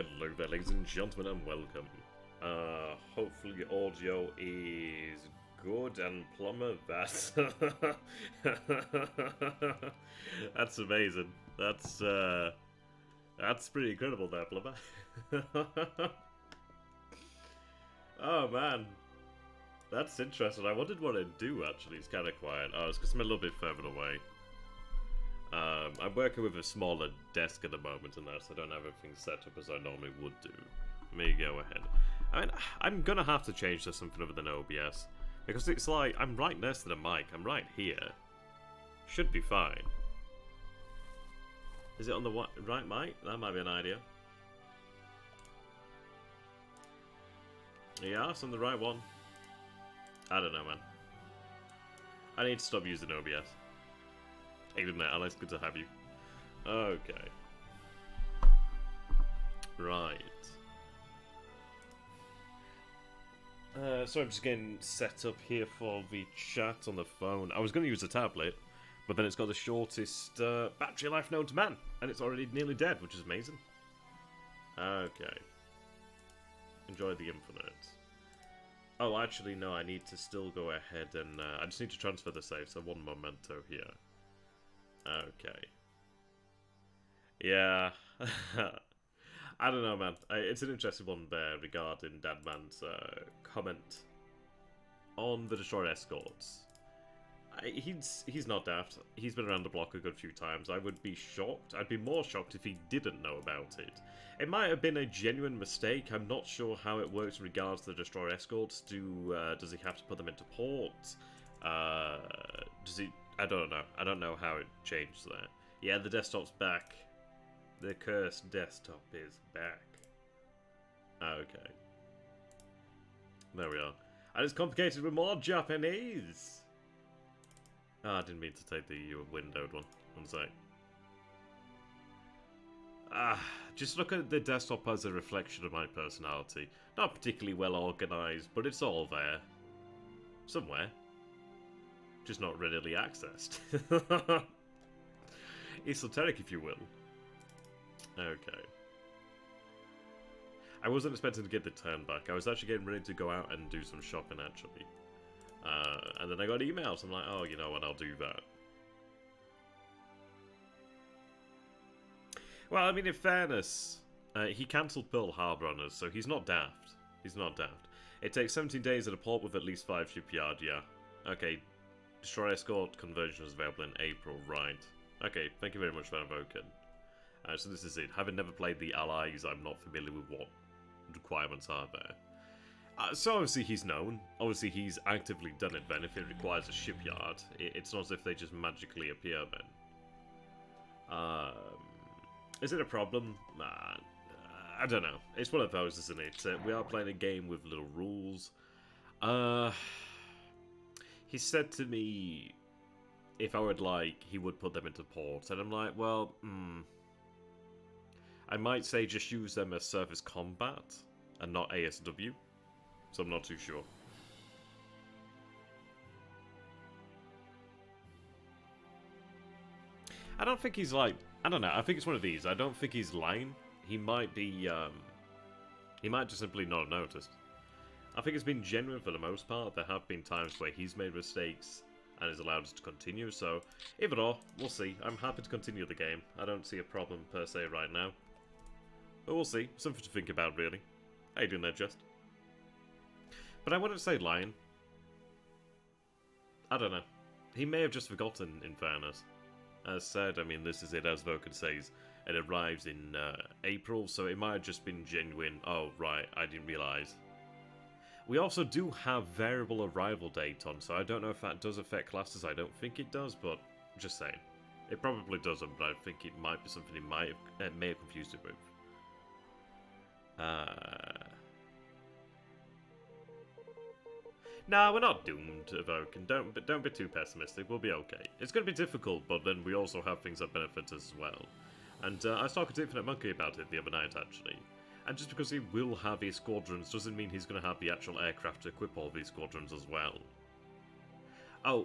Hello there, ladies and gentlemen, and welcome. Hopefully your audio is good, and Plumber, that's... that's amazing. That's pretty incredible there, Plumber. Oh, man. That's interesting. I wondered what it'd do, actually. It's kind of quiet. Oh, it's because I'm a little bit further away. I'm working with a smaller desk at the moment and that, so I don't have everything set up as I normally would do. Let me go ahead. I mean, I'm gonna have to change to something other than OBS. Because it's like, I'm right next to the mic, I'm right here. Should be fine. Is it on the right mic? That might be an idea. Yeah, it's on the right one. I don't know, man. I need to stop using OBS. Hey, good night, Alex. Good to have you. Okay. Right. So I'm just getting set up here for the chat on the phone. I was going to use a tablet, but then it's got the shortest battery life known to man, and it's already nearly dead, which is amazing. Okay. Enjoy the infinite. Oh, actually, no, I need to still go ahead and... I just need to transfer the save, so one memento here. Okay. Yeah. I don't know, man. It's an interesting one there regarding Dadman's comment on the Destroyer Escorts. He's not daft. He's been around the block a good few times. I would be shocked. I'd be more shocked if he didn't know about it. It might have been a genuine mistake. I'm not sure how it works in regards to the Destroyer Escorts. Does he have to put them into port? Does he... I don't know. I don't know how it changed there. Yeah, the desktop's back. The cursed desktop is back. Okay. There we are. And it's complicated with more Japanese! Ah, I didn't mean to take the windowed one. One sec. Just look at the desktop as a reflection of my personality. Not particularly well organised, but it's all there. Somewhere. Just not readily accessed. Esoteric, if you will. Okay. I wasn't expecting to get the turn back. I was actually getting ready to go out and do some shopping, actually. And then I got emails. I'm like, oh, you know what, I'll do that. Well, I mean, in fairness, he cancelled Pearl Harbor on us, so he's not daft. He's not daft. It takes 17 days at a port with at least 5 shipyard, yeah. Okay. Destroyer Escort conversion is available in April, right. Okay, thank you very much for that, Vulcan. So this is it. Having never played the Allies, I'm not familiar with what requirements are there. So obviously he's known. Obviously he's actively done it then if it requires a shipyard. It's not as if they just magically appear then. Is it a problem? I don't know. It's one of those, isn't it? We are playing a game with little rules. He said to me if I would like, he would put them into port. And I'm like, well, I might say just use them as surface combat and not ASW. So I'm not too sure. I don't think he's like... I don't know. I think it's one of these. I don't think he's lying. He might be... he might just simply not have noticed. I think it's been genuine for the most part. There have been times where he's made mistakes and is allowed us to continue. So, if at all, we'll see. I'm happy to continue the game. I don't see a problem per se right now. But we'll see. Something to think about, really. How you doing there, Just? But I wouldn't say lying. I don't know. He may have just forgotten, in fairness. As said, I mean, this is it, as Vulcan says. It arrives in April, so it might have just been genuine. Oh, right, I didn't realise. We also do have variable arrival date on, so I don't know if that does affect classes. I don't think it does, but just saying. It probably doesn't, but I think it might be something it may have confused it with. Nah, we're not doomed, Vulcan. Don't be too pessimistic. We'll be okay. It's going to be difficult, but then we also have things that benefit us as well. And I was talking to Infinite Monkey about it the other night, actually. And just because he will have his squadrons doesn't mean he's going to have the actual aircraft to equip all these squadrons as well. Oh,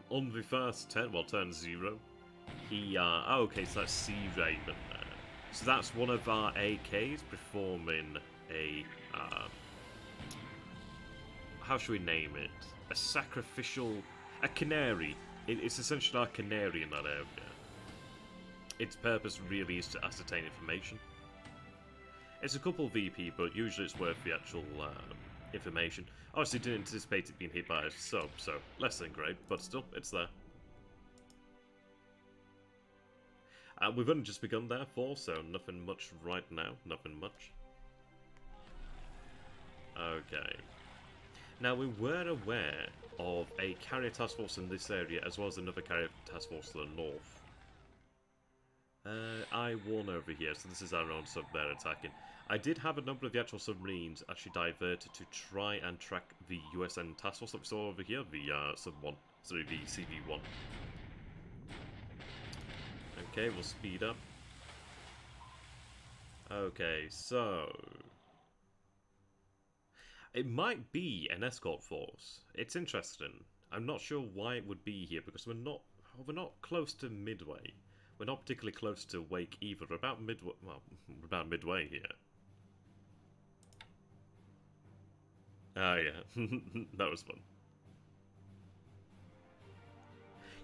on the first turn, well, turn 0, he, oh, okay, so that's Sea Raven there. So that's one of our AKs performing a, how should we name it? A sacrificial, a canary. It's essentially our canary in that area. Its purpose really is to ascertain information. It's a couple VP, but usually it's worth the actual information. Obviously didn't anticipate it being hit by a sub, so less than great, but still, it's there. We've only just begun therefore, so nothing much right now, nothing much. Okay. Now we were aware of a carrier task force in this area, as well as another carrier task force to the north. I-1 over here, so this is our own sub there attacking. I did have a number of the actual submarines actually diverted to try and track the USN task force that we saw over here, the sub-1, sorry, the CV-1. Okay, we'll speed up. Okay, so... it might be an escort force. It's interesting. I'm not sure why it would be here, because we're not close to Midway. We're not particularly close to Wake either. We're about midway. Well, we're about midway here. Ah, yeah, that was fun.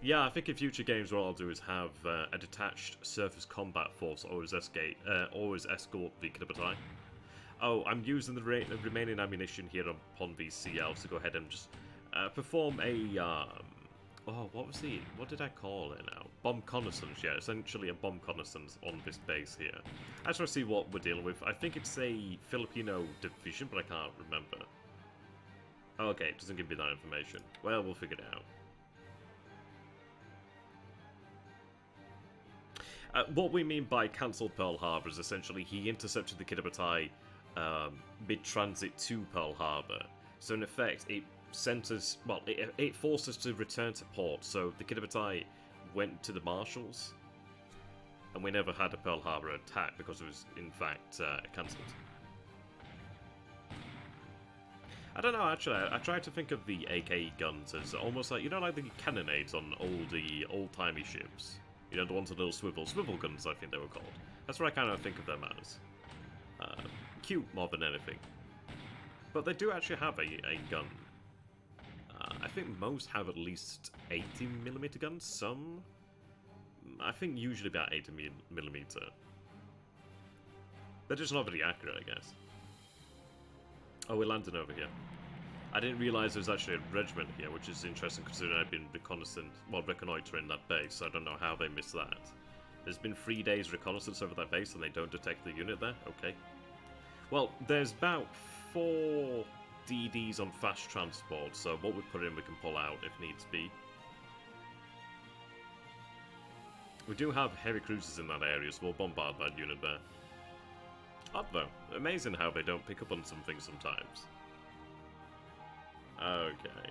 Yeah, I think in future games what I'll do is have a detached surface combat force always escort the Knibatai. Oh, I'm using the remaining ammunition here upon the CL to go ahead and just perform a oh, what did I call it now? Bomb reconnaissance, yeah, essentially a bomb reconnaissance on this base here. I just want to see what we're dealing with. I think it's a Filipino division, but I can't remember. Oh, okay, it doesn't give me that information. Well, we'll figure it out. What we mean by cancelled Pearl Harbor is essentially he intercepted the Knibatai mid-transit to Pearl Harbor. So in effect, it sent us, well, it forced us to return to port, so the Knibatai went to the Marshalls, and we never had a Pearl Harbor attack because it was, in fact, cancelled. I don't know, actually, I tried to think of the AK guns as almost like, you know, like the cannonades on the old-timey ships. You know, the ones with little swivel guns, I think they were called. That's what I kind of think of them as. Cute more than anything. But they do actually have a gun. I think most have at least 80mm guns, some... I think usually about 80mm. They're just not very accurate, I guess. Oh, we're landing over here. I didn't realise there was actually a regiment here, which is interesting considering I've been reconnoitering that base, so I don't know how they missed that. There's been 3 days reconnaissance over that base and they don't detect the unit there? Okay. Well, there's about 4 DDs on fast transport, so what we put in we can pull out if needs be. We do have heavy cruisers in that area, so we'll bombard that unit there. Odd though. Amazing how they don't pick up on some things sometimes. Okay.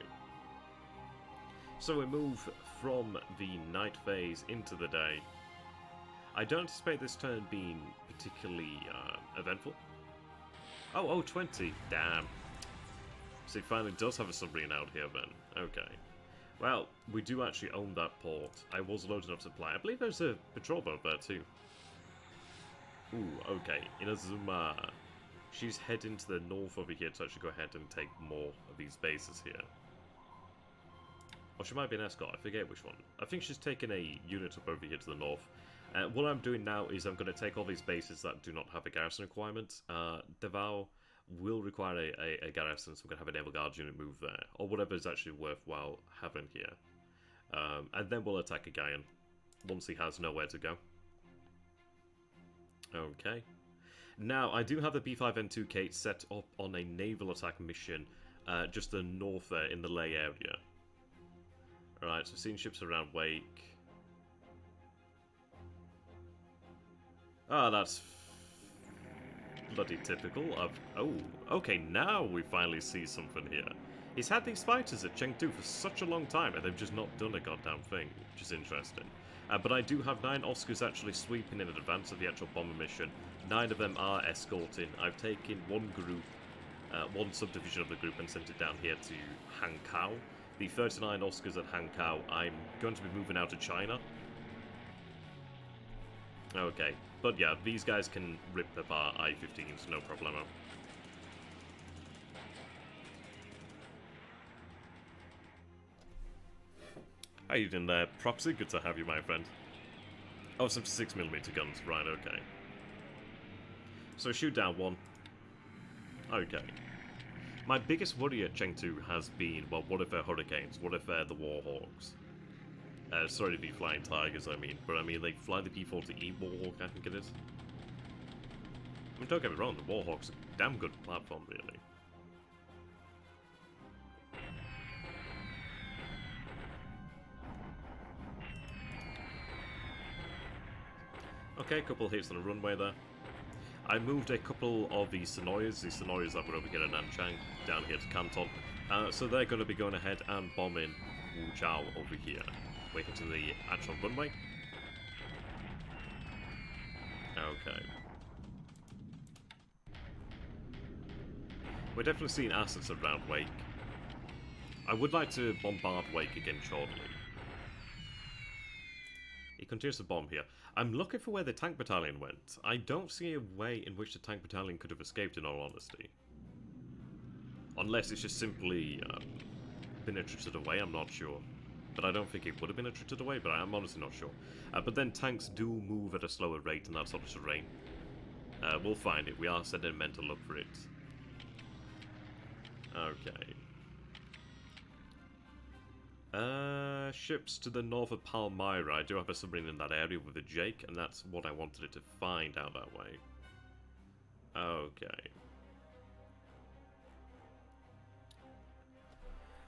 So we move from the night phase into the day. I don't anticipate this turn being particularly eventful. Oh, 20. Damn. So he finally does have a submarine out here then. Okay. Well, we do actually own that port. I was loading up supply. I believe there's a patrol boat there too. Ooh, okay. Inazuma. She's heading to the north over here to actually go ahead and take more of these bases here. Or she might be an escort, I forget which one. I think she's taking a unit up over here to the north. What I'm doing now is I'm going to take all these bases that do not have a garrison requirement. Davao will require a garrison, so we're going to have a Naval Guard unit move there. Or whatever is actually worthwhile having here. And then we'll attack Agayan once he has nowhere to go. Okay. Now, I do have the B5N2K set up on a naval attack mission just to the north there in the Ley area. Alright, so seeing ships around Wake. Ah, that's bloody typical of... Oh, okay, now we finally see something here. He's had these fighters at Chengdu for such a long time, and they've just not done a goddamn thing, which is interesting. But I do have 9 Oscars actually sweeping in advance of the actual bomber mission. 9 of them are escorting. I've taken one group, one subdivision of the group, and sent it down here to Hankow. The 39 Oscars at Hankow, I'm going to be moving out to China. Okay, but yeah, these guys can rip apart I-15s, no problemo. How you doing there, Proxy? Good to have you, my friend. Oh, some 6mm guns, right, okay. So shoot down one. Okay. My biggest worry at Chengdu has been, well, what if they're Hurricanes? What if they're the Warhawks? Sorry to be flying Tigers, I mean, but I mean, they fly the P-40E Warhawk, I think it is. I mean, don't get me wrong, the Warhawk's a damn good platform, really. Okay, couple hits on the runway there. I moved a couple of the Sonoyas that were over here at Nanchang, down here to Canton. So they're going to be going ahead and bombing Wuchao over here. Wait until the actual runway. Okay. We're definitely seeing assets around Wake. I would like to bombard Wake again shortly. He continues to bomb here. I'm looking for where the tank battalion went. I don't see a way in which the tank battalion could have escaped, in all honesty. Unless it's just simply been attrited away, I'm not sure. But I don't think it would have been attrited away, but I'm honestly not sure. But then tanks do move at a slower rate in that sort of terrain. We'll find it. We are sending men to look for it. Okay. Ships to the north of Palmyra. I do have a submarine in that area with a Jake, and that's what I wanted it to find out that way. Okay.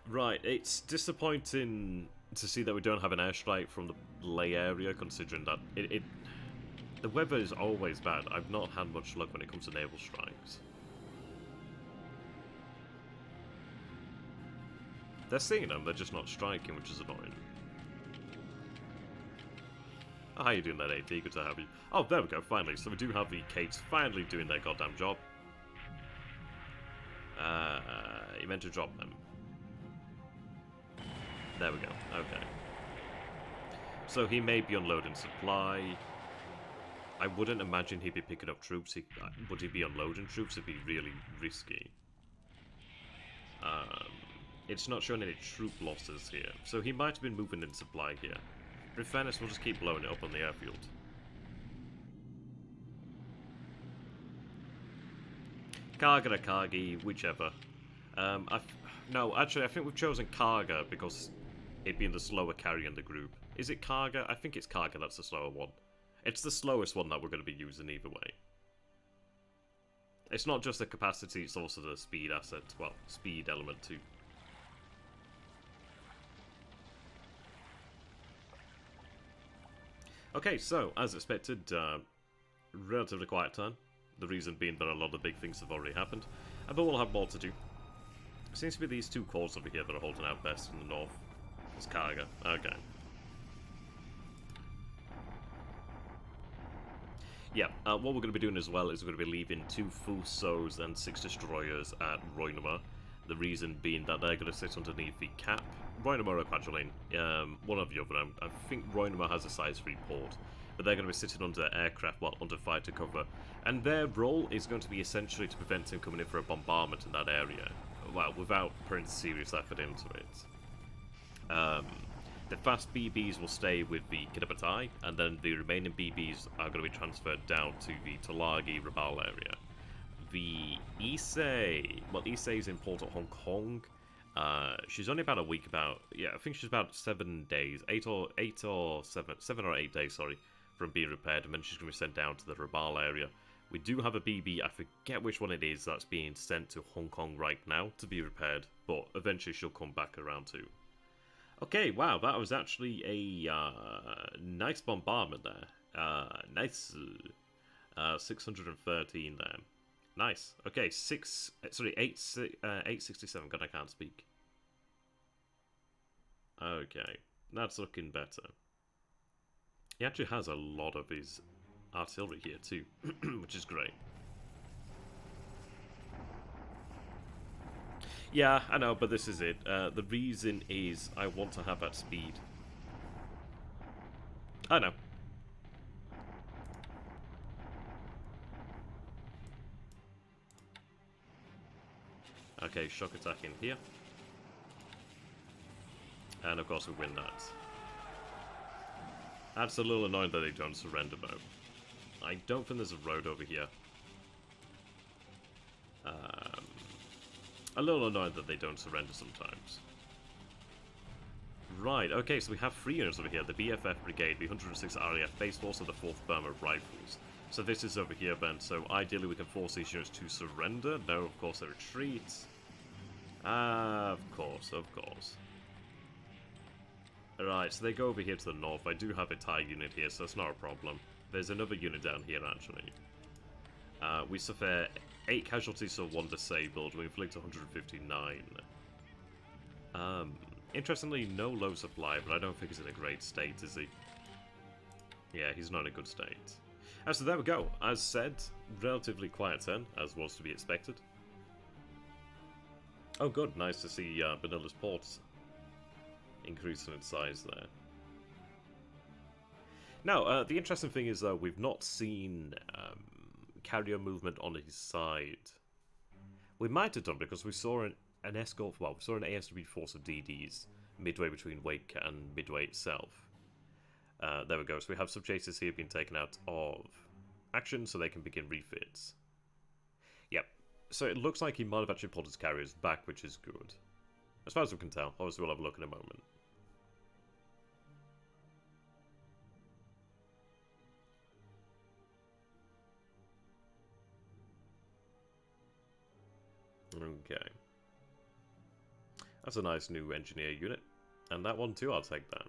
Right, it's disappointing to see that we don't have an airstrike from the Leh area, considering that the weather is always bad. I've not had much luck when it comes to naval strikes. They're seeing them, they're just not striking, which is annoying. Oh, how you doing there, AT? Good to have you. Oh, there we go, finally. So we do have the Kates finally doing their goddamn job. He meant to drop them. There we go, okay. So he may be unloading supply. I wouldn't imagine he'd be picking up troops. Would he be unloading troops? It'd be really risky. It's not showing any troop losses here, so he might have been moving in supply here. But in fairness, we'll just keep blowing it up on the airfield. Karga or Kargi, whichever. No, actually, I think we've chosen Karga because it'd be in the slower carry in the group. Is it Karga? I think it's Karga that's the slower one. It's the slowest one that we're going to be using either way. It's not just the capacity, it's also the speed asset. Well, speed element too. Okay, so, as expected, relatively quiet time. The reason being that a lot of big things have already happened. But we'll have more to do. Seems to be these two corps over here that are holding out best in the north. It's Karga. Okay. Yeah, what we're going to be doing as well is we're going to be leaving 2 Fusos and 6 destroyers at Roinema. The reason being that they're going to sit underneath the cap. Roinema or Quadrilane, one or the other. I think Roinema has a size 3 port, but they're going to be sitting under aircraft, well, under fighter cover. And their role is going to be essentially to prevent him coming in for a bombardment in that area. Well, without putting serious effort into it. The fast BBs will stay with the Kitabatai, and then the remaining BBs are going to be transferred down to the Tulagi Rabaul area. The Issei, well, Issei is in port at Hong Kong. She's only about a week, I think she's about 7 days, 7 or 8 days, sorry, from being repaired, and then she's going to be sent down to the Rabaul area. We do have a BB, I forget which one it is, that's being sent to Hong Kong right now to be repaired, but eventually she'll come back around too. Okay, wow, that was actually a nice bombardment there. Nice. 613 there. Nice. Okay, 867. God, I can't speak. Okay, that's looking better. He actually has a lot of his artillery here too, which is great. Yeah, I know, but this is it. The reason is I want to have that speed. I know. Okay, shock attack in here. And of course we win that. That's a little annoying that they don't surrender though. I don't think there's a road over here. A little annoyed that they don't surrender sometimes. Right, okay, so we have 3 units over here. The BFF Brigade, the 106 RAF Base Force, and the 4th Burma Rifles. So this is over here then, so ideally we can force these units to surrender. No, of course they retreat. Of course, of course. Right, so they go over here to the north. I do have a TIE unit here, so that's not a problem. There's another unit down here, actually. We suffer 8 casualties, so 1 disabled. We inflict 159. Interestingly, no low supply, but I don't think he's in a great state, is he? Yeah, he's not in a good state. So there we go. As said, relatively quiet turn, as was to be expected. Oh good, nice to see Vanilla's port increasing in size there. Now, the interesting thing is we've not seen carrier movement on his side. We might have done because we saw an escort, well, we saw an ASW force of DDs midway between Wake and Midway itself. There we go, so we have sub-chasers here being taken out of action so they can begin refits. Yep, so it looks like he might have actually pulled his carriers back, which is good. As far as we can tell, obviously we'll have a look in a moment. Okay. That's a nice new engineer unit. And that one too, I'll take that.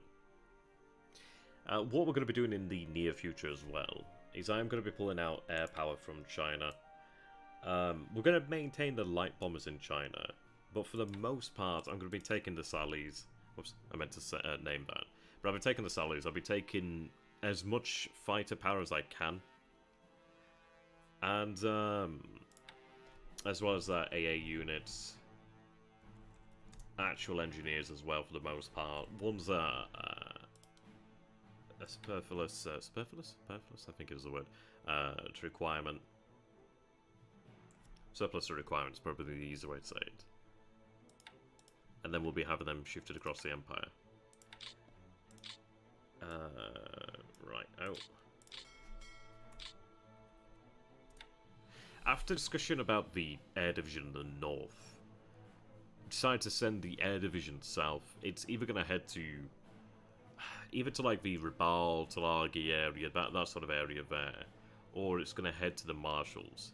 What we're going to be doing in the near future as well is I'm going to be pulling out air power from China. We're going to maintain the light bombers in China, but for the most part I'm going to be taking the Salis. Whoops, I meant to name that. But I'll be taking the Salis. I'll be taking as much fighter power as I can. And as well as AA units. Actual engineers as well for the most part. One's a superfluous, I think is the word, to requirement. Surplus to requirement is probably the easier way to say it. And then we'll be having them shifted across the Empire. Right, oh. After discussion about the Air Division in the north, decided to send the Air Division south. It's either going to head to like the Rabaul, Talagi area, that sort of area there, or it's going to head to the Marshalls.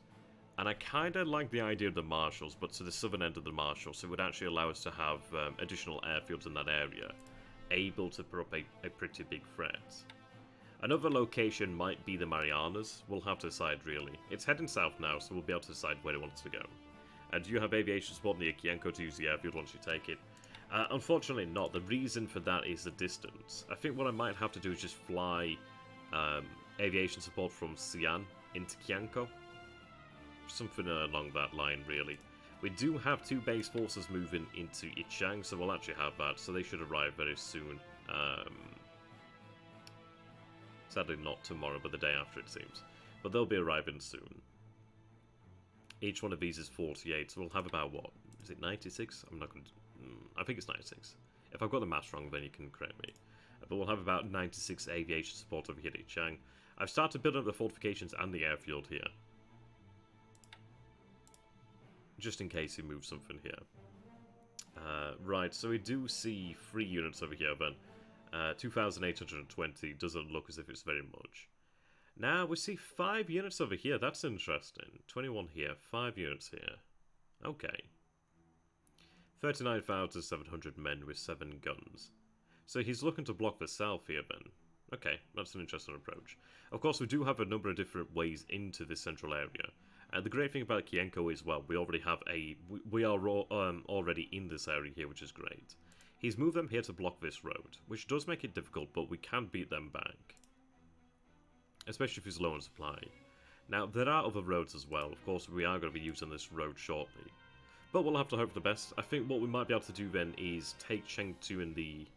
And I kind of like the idea of the Marshalls, but to the southern end of the Marshalls, so it would actually allow us to have additional airfields in that area, able to put up a pretty big threat. Another location might be the Marianas. We'll have to decide, really. It's heading south now, so we'll be able to decide where it wants to go. Do you have aviation support near Kienko to use the airfield once you take it? Unfortunately not. The reason for that is the distance. I think what I might have to do is just fly aviation support from Xi'an into Kienko. Something along that line, really. We do have 2 base forces moving into Ichang, so we'll actually have that. So they should arrive very soon. Sadly not tomorrow, but the day after it seems. But they'll be arriving soon. Each one of these is 48, so we'll have about, what? Is it 96? I'm not going to... I think it's 96. If I've got the maths wrong, then you can correct me. But we'll have about 96 aviation support over here at Ichang. I've started building up the fortifications and the airfield here. Just in case he moves something here. Right, so we do see 3 units over here, then. 2,820 doesn't look as if it's very much. Now, we see 5 units over here. That's interesting. 21 here, 5 units here. Okay. 39,700 men with 7 guns. So he's looking to block the south here, then. Okay, that's an interesting approach. Of course, we do have a number of different ways into this central area. And the great thing about Kienko is, well, we already have we are already in this area here, which is great. He's moved them here to block this road, which does make it difficult, but we can beat them back. Especially if he's low on supply. Now, there are other roads as well. Of course, we are going to be using this road shortly. But we'll have to hope for the best. I think what we might be able to do then is take Chengdu in the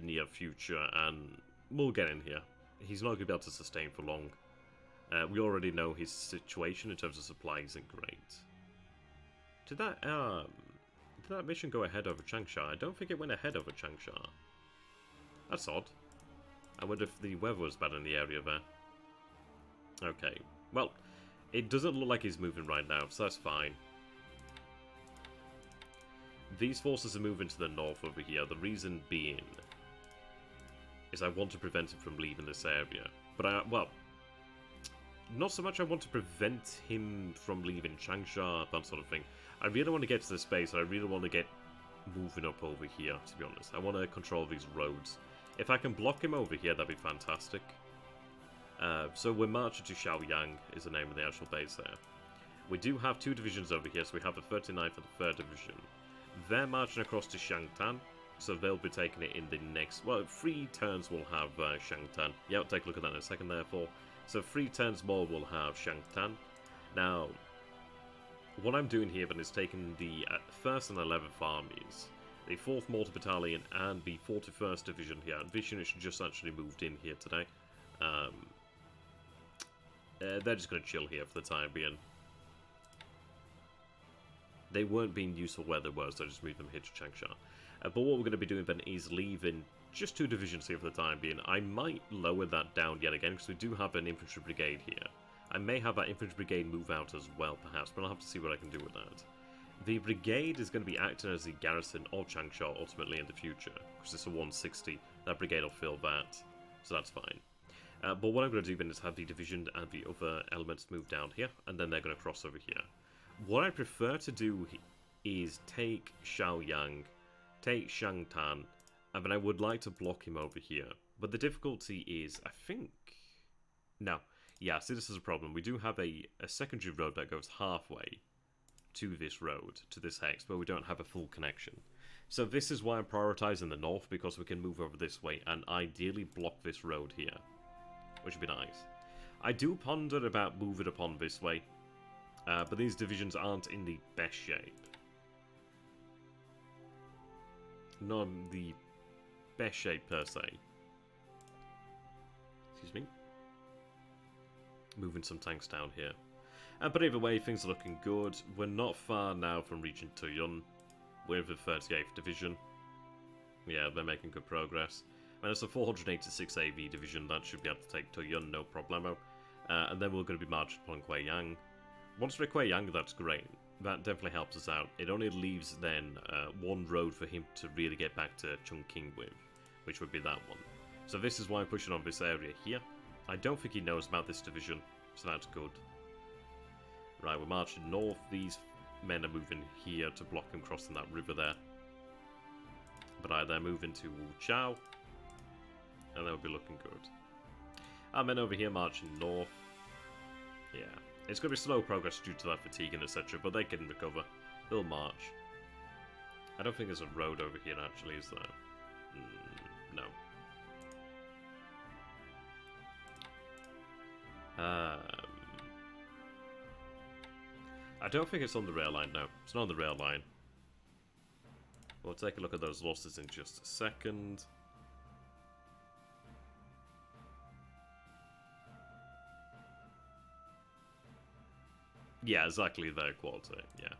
near future, and we'll get in here. He's not going to be able to sustain for long. We already know his situation in terms of supply isn't great. Did that mission go ahead over Changsha? I don't think it went ahead over Changsha. That's odd. I wonder if the weather was bad in the area there. Okay. Well, it doesn't look like he's moving right now, so that's fine. These forces are moving to the north over here. The reason being is I want to prevent him from leaving this area. But well, not so much I want to prevent him from leaving Changsha, that sort of thing. I really want to get to this base, and I really want to get moving up over here, to be honest. I want to control these roads. If I can block him over here, that'd be fantastic. So we're marching to Xiaoyang, is the name of the actual base there. We do have 2 divisions over here, so we have the 39th and the 3rd Division. They're marching across to Shangtan, so they'll be taking it in the next... Well, 3 turns we'll have Shangtan. Yeah, I'll take a look at that in a second, therefore. So 3 turns more we'll have Shangtan. Now, what I'm doing here then is taking the 1st and 11th Armies, the 4th Mortar Battalion and the 41st Division here. This unit just actually moved in here today. They're just going to chill here for the time being. They weren't being useful where they were, so I just moved them here to Changsha. But what we're going to be doing then is leaving just 2 divisions here for the time being. I might lower that down yet again, because we do have an infantry brigade here. I may have that infantry brigade move out as well, perhaps, but I'll have to see what I can do with that. The brigade is going to be acting as the garrison of Changsha ultimately in the future, because it's a 160. That brigade will fill that, so that's fine. But what I'm going to do then is have the division and the other elements move down here, and then they're going to cross over here. What I prefer to do is take Xiaoyang, take Shangtan, and then I would like to block him over here. But the difficulty is, I think... No. Yeah, see, this is a problem. We do have a secondary road that goes halfway to this road, to this hex, but we don't have a full connection. So this is why I'm prioritizing the north, because we can move over this way and ideally block this road here, which would be nice. I do ponder about moving upon this way, but these divisions aren't in the best shape. Not the best shape per se. Excuse me. Moving some tanks down here. But either way, things are looking good. We're not far now from reaching Tuyun. We're the 38th Division. Yeah, they're making good progress. And it's a 486 AV division that should be able to take Tuyun, no problemo. And then we're going to be marching upon Guiyang. Once we're at Guiyang, that's great. That definitely helps us out. It only leaves then one road for him to really get back to Chongqing with, which would be that one. So this is why I'm pushing on this area here. I don't think he knows about this division, so that's good. Right, we're marching north. These men are moving here to block him crossing that river there. But they're moving to Wu Chao, and they'll be looking good. Our men over here marching north. Yeah, it's going to be slow progress due to that fatigue and etc., but they can recover. They'll march. I don't think there's a road over here actually, is there? No. I don't think it's on the rail line, no. It's not on the rail line. We'll take a look at those losses in just a second. Yeah, exactly their quality, yeah.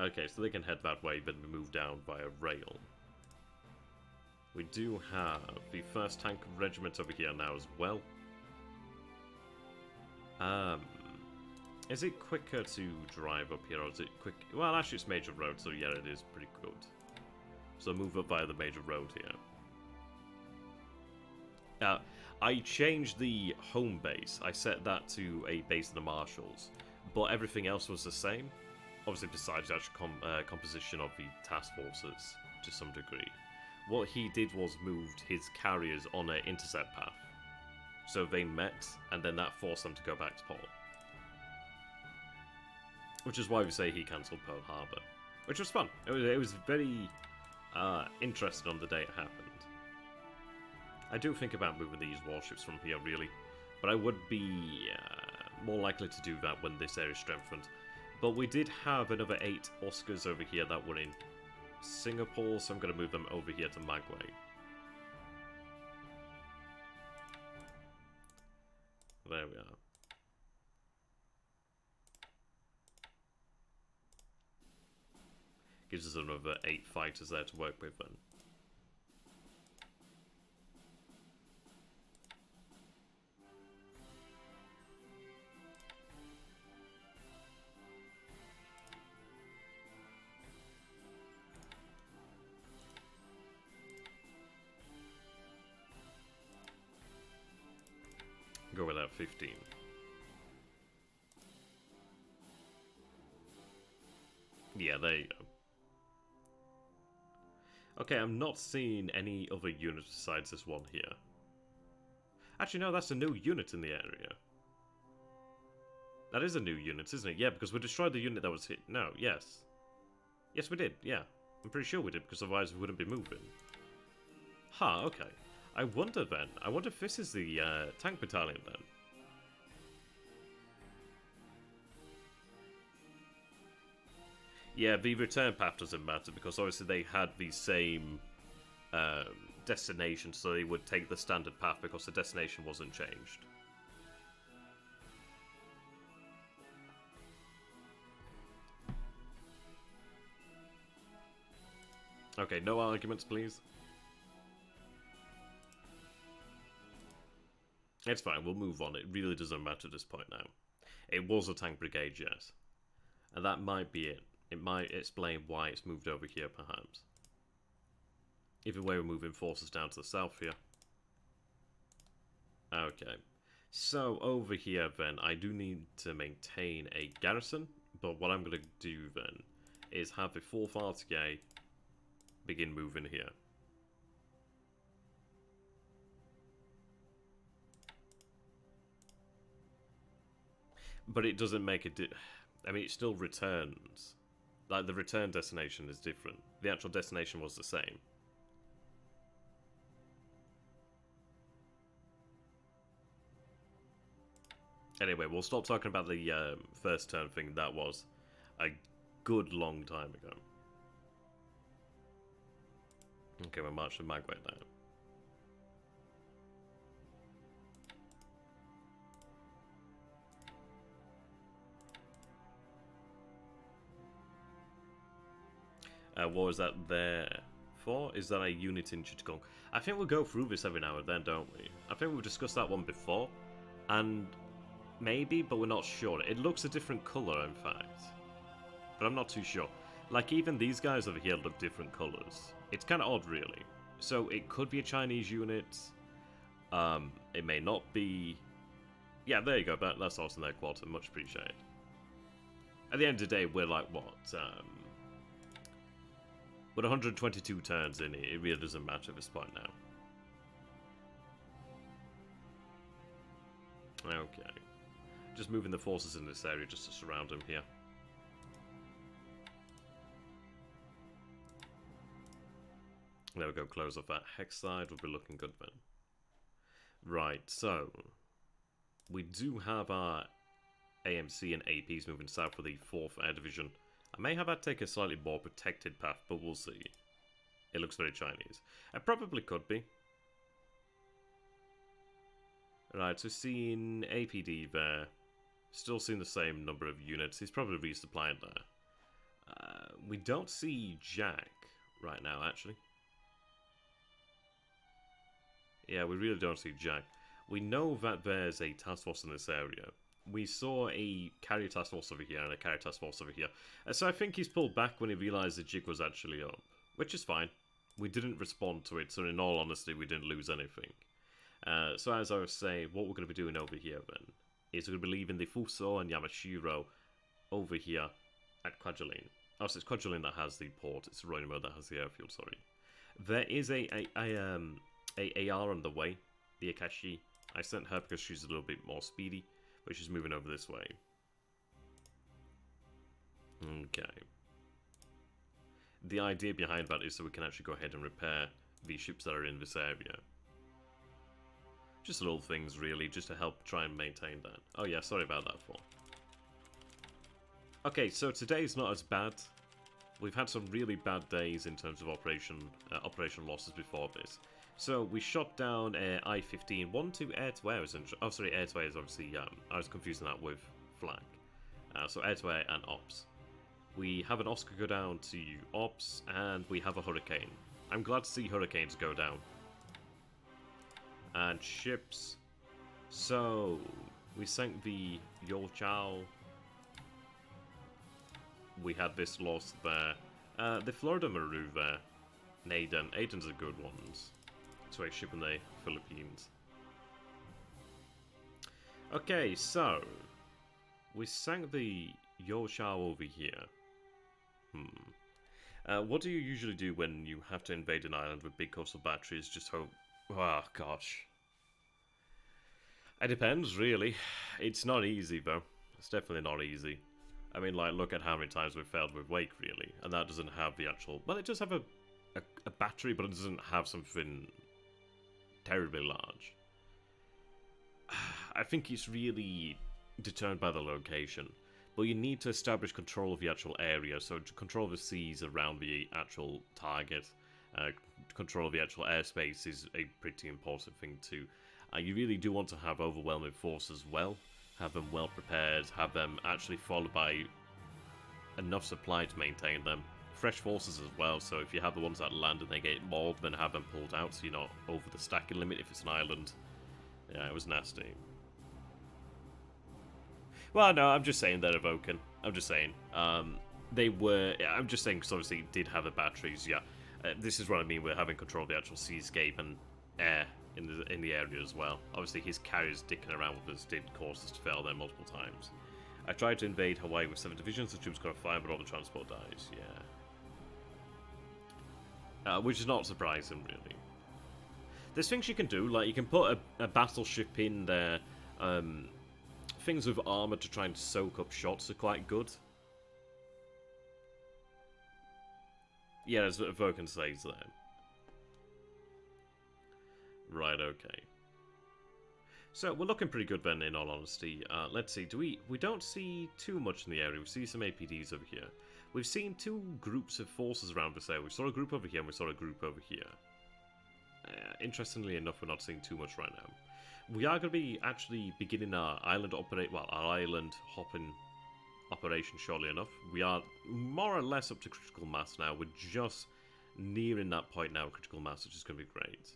Okay, so they can head that way, but move down via rail. We do have the 1st Tank Regiment over here now as well. Is it quicker to drive up here, or is it quick? Well, actually it's major road, so yeah, it is pretty good. So move up via the major road here. I changed the home base. I set that to a base of the Marshals, but everything else was the same. Obviously, besides the actual composition of the task forces to some degree. What he did was moved his carriers on an intercept path. So they met, and then that forced them to go back to Port. Which is why we say he cancelled Pearl Harbor. Which was fun. It was very interesting on the day it happened. I do think about moving these warships from here, really. But I would be more likely to do that when this area is strengthened. But we did have another 8 Oscars over here that were in Singapore, so I'm going to move them over here to Magway. There we are. Gives us another 8 fighters there to work with then. Go with that 15. Yeah, there you go. Okay, I'm not seeing any other units besides this one here. Actually, no, that's a new unit in the area. That is a new unit, isn't it? Yeah, because we destroyed the unit that was hit. No, yes. Yes, we did, yeah. I'm pretty sure we did, because otherwise we wouldn't be moving. Huh, okay. I wonder then. I wonder if this is the tank battalion then. Yeah, the return path doesn't matter because obviously they had the same destination, so they would take the standard path because the destination wasn't changed. Okay, no arguments, please. It's fine, we'll move on. It really doesn't matter at this point now. It was a tank brigade, yes. And that might be it. It might explain why it's moved over here, perhaps. Either way, we're moving forces down to the south here. Okay. So, over here, then, I do need to maintain a garrison. But what I'm going to do, then, is have the 4th RTA begin moving here. But it doesn't make a I mean, it still returns. Like, the return destination is different. The actual destination was the same. Anyway, we'll stop talking about the first turn thing. That was a good long time ago. Okay, we're marching my way now. What was that there for? Is that a unit in Chittagong? I think we'll go through this every now and then, don't we? I think we've discussed that one before. And maybe, but we're not sure. It looks a different colour, in fact. But I'm not too sure. Like, even these guys over here look different colours. It's kind of odd, really. So, it could be a Chinese unit. It may not be... Yeah, there you go. That's awesome there, Quarter. Much appreciated. At the end of the day, we're like, what? With 122 turns in it really doesn't matter at this point now. Okay. Just moving the forces in this area just to surround them here. There we go, close off that hex side. We'll be looking good then. Right, so we do have our AMC and APs moving south for the 4th Air Division. I may have had to take a slightly more protected path, but we'll see. It looks very Chinese. It probably could be. Right, so seeing APD there. Still seeing the same number of units. He's probably resupplying there. We don't see Jack right now, actually. Yeah, we really don't see Jack. We know that there's a task force in this area. We saw a carrier task force over here and a carrier task force over here. So I think he's pulled back when he realised the jig was actually up. Which is fine. We didn't respond to it, so in all honesty, we didn't lose anything. So as I was saying, what we're going to be doing over here then is we're going to be leaving the Fuso and Yamashiro over here at Kwajalein. Oh, so it's Kwajalein that has the port. It's Roraima that has the airfield, sorry. There is a AR on the way, the Akashi. I sent her because she's a little bit more speedy, but she's moving over this way. Okay. The idea behind that is so we can actually go ahead and repair the ships that are in this area. Just little things, really, just to help try and maintain that. Oh yeah, sorry about that, Paul. Okay, so today's not as bad. We've had some really bad days in terms of operation losses before this. So we shot down I-15, 1-2 air-to-air, oh sorry, air-to-air is obviously, I was confusing that with flag. So air-to-air and ops. We have an Oscar go down to Ops, and we have a Hurricane. I'm glad to see Hurricanes go down. And ships. So, we sank the Yochao. We had this lost there. The Florida Maru there. Aden. Aden's a good one. So a ship in the Philippines. Okay, so we sank the Yochao over here. What do you usually do when you have to invade an island with big coastal batteries? Just hope. Oh gosh. It depends, really. It's not easy, though. It's definitely not easy. I mean, like, look at how many times we've failed with Wake, really. And that doesn't have the actual... Well, it does have a battery, but it doesn't have something terribly large. I think it's really determined by the location. But you need to establish control of the actual area, so control of the seas around the actual target. Control of the actual airspace is a pretty important thing too. You really do want to have overwhelming force as well. Have them well prepared, have them actually followed by enough supply to maintain them. Fresh forces as well, so if you have the ones that land and they get mauled, then have them pulled out so you're not over the stacking limit if it's an island. Yeah, it was nasty. Well, no, I'm just saying they're evoking. I'm just saying. They were... I'm just saying because obviously it did have the batteries, yeah. This is what I mean with having control of the actual seascape and air in the area as well. Obviously his carriers dicking around with us did cause us to fail there multiple times. I tried to invade Hawaii with 7 divisions, the troops got fire, but all the transport dies, yeah. Which is not surprising, really. There's things you can do, like you can put a battleship in there. Things with armor to try and soak up shots are quite good. Yeah, as Vulcan says there. Right, okay. So, we're looking pretty good then, in all honesty. Let's see, we don't see too much in the area. We see some APDs over here. We've seen 2 groups of forces around this area. We saw a group over here and we saw a group over here. Interestingly enough, we're not seeing too much right now. We are going to be actually beginning our island hopping operation shortly enough. We are more or less up to critical mass now. We're just nearing that point now, critical mass, which is going to be great.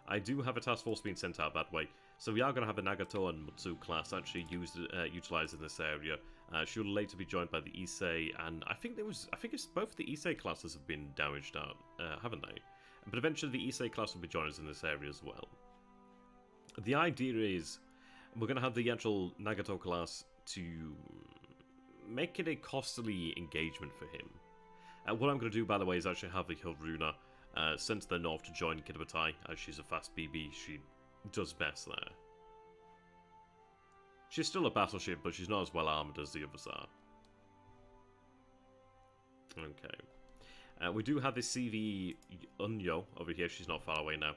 I do have a task force being sent out that way, so we are going to have a Nagato and Mutsu class actually utilized in this area. She'll later be joined by the Issei, and I think it's both the Issei classes have been damaged out, haven't they? But eventually the Issei class will be joining us in this area as well. The idea is we're going to have the actual Nagato class to make it a costly engagement for him. What I'm going to do, by the way, is actually have the Hilruna sent to the north to join Kitabatai, as she's a fast BB. She does best there. She's still a battleship, but she's not as well armoured as the others are. Okay. We do have this CV Unyo over here. She's not far away now.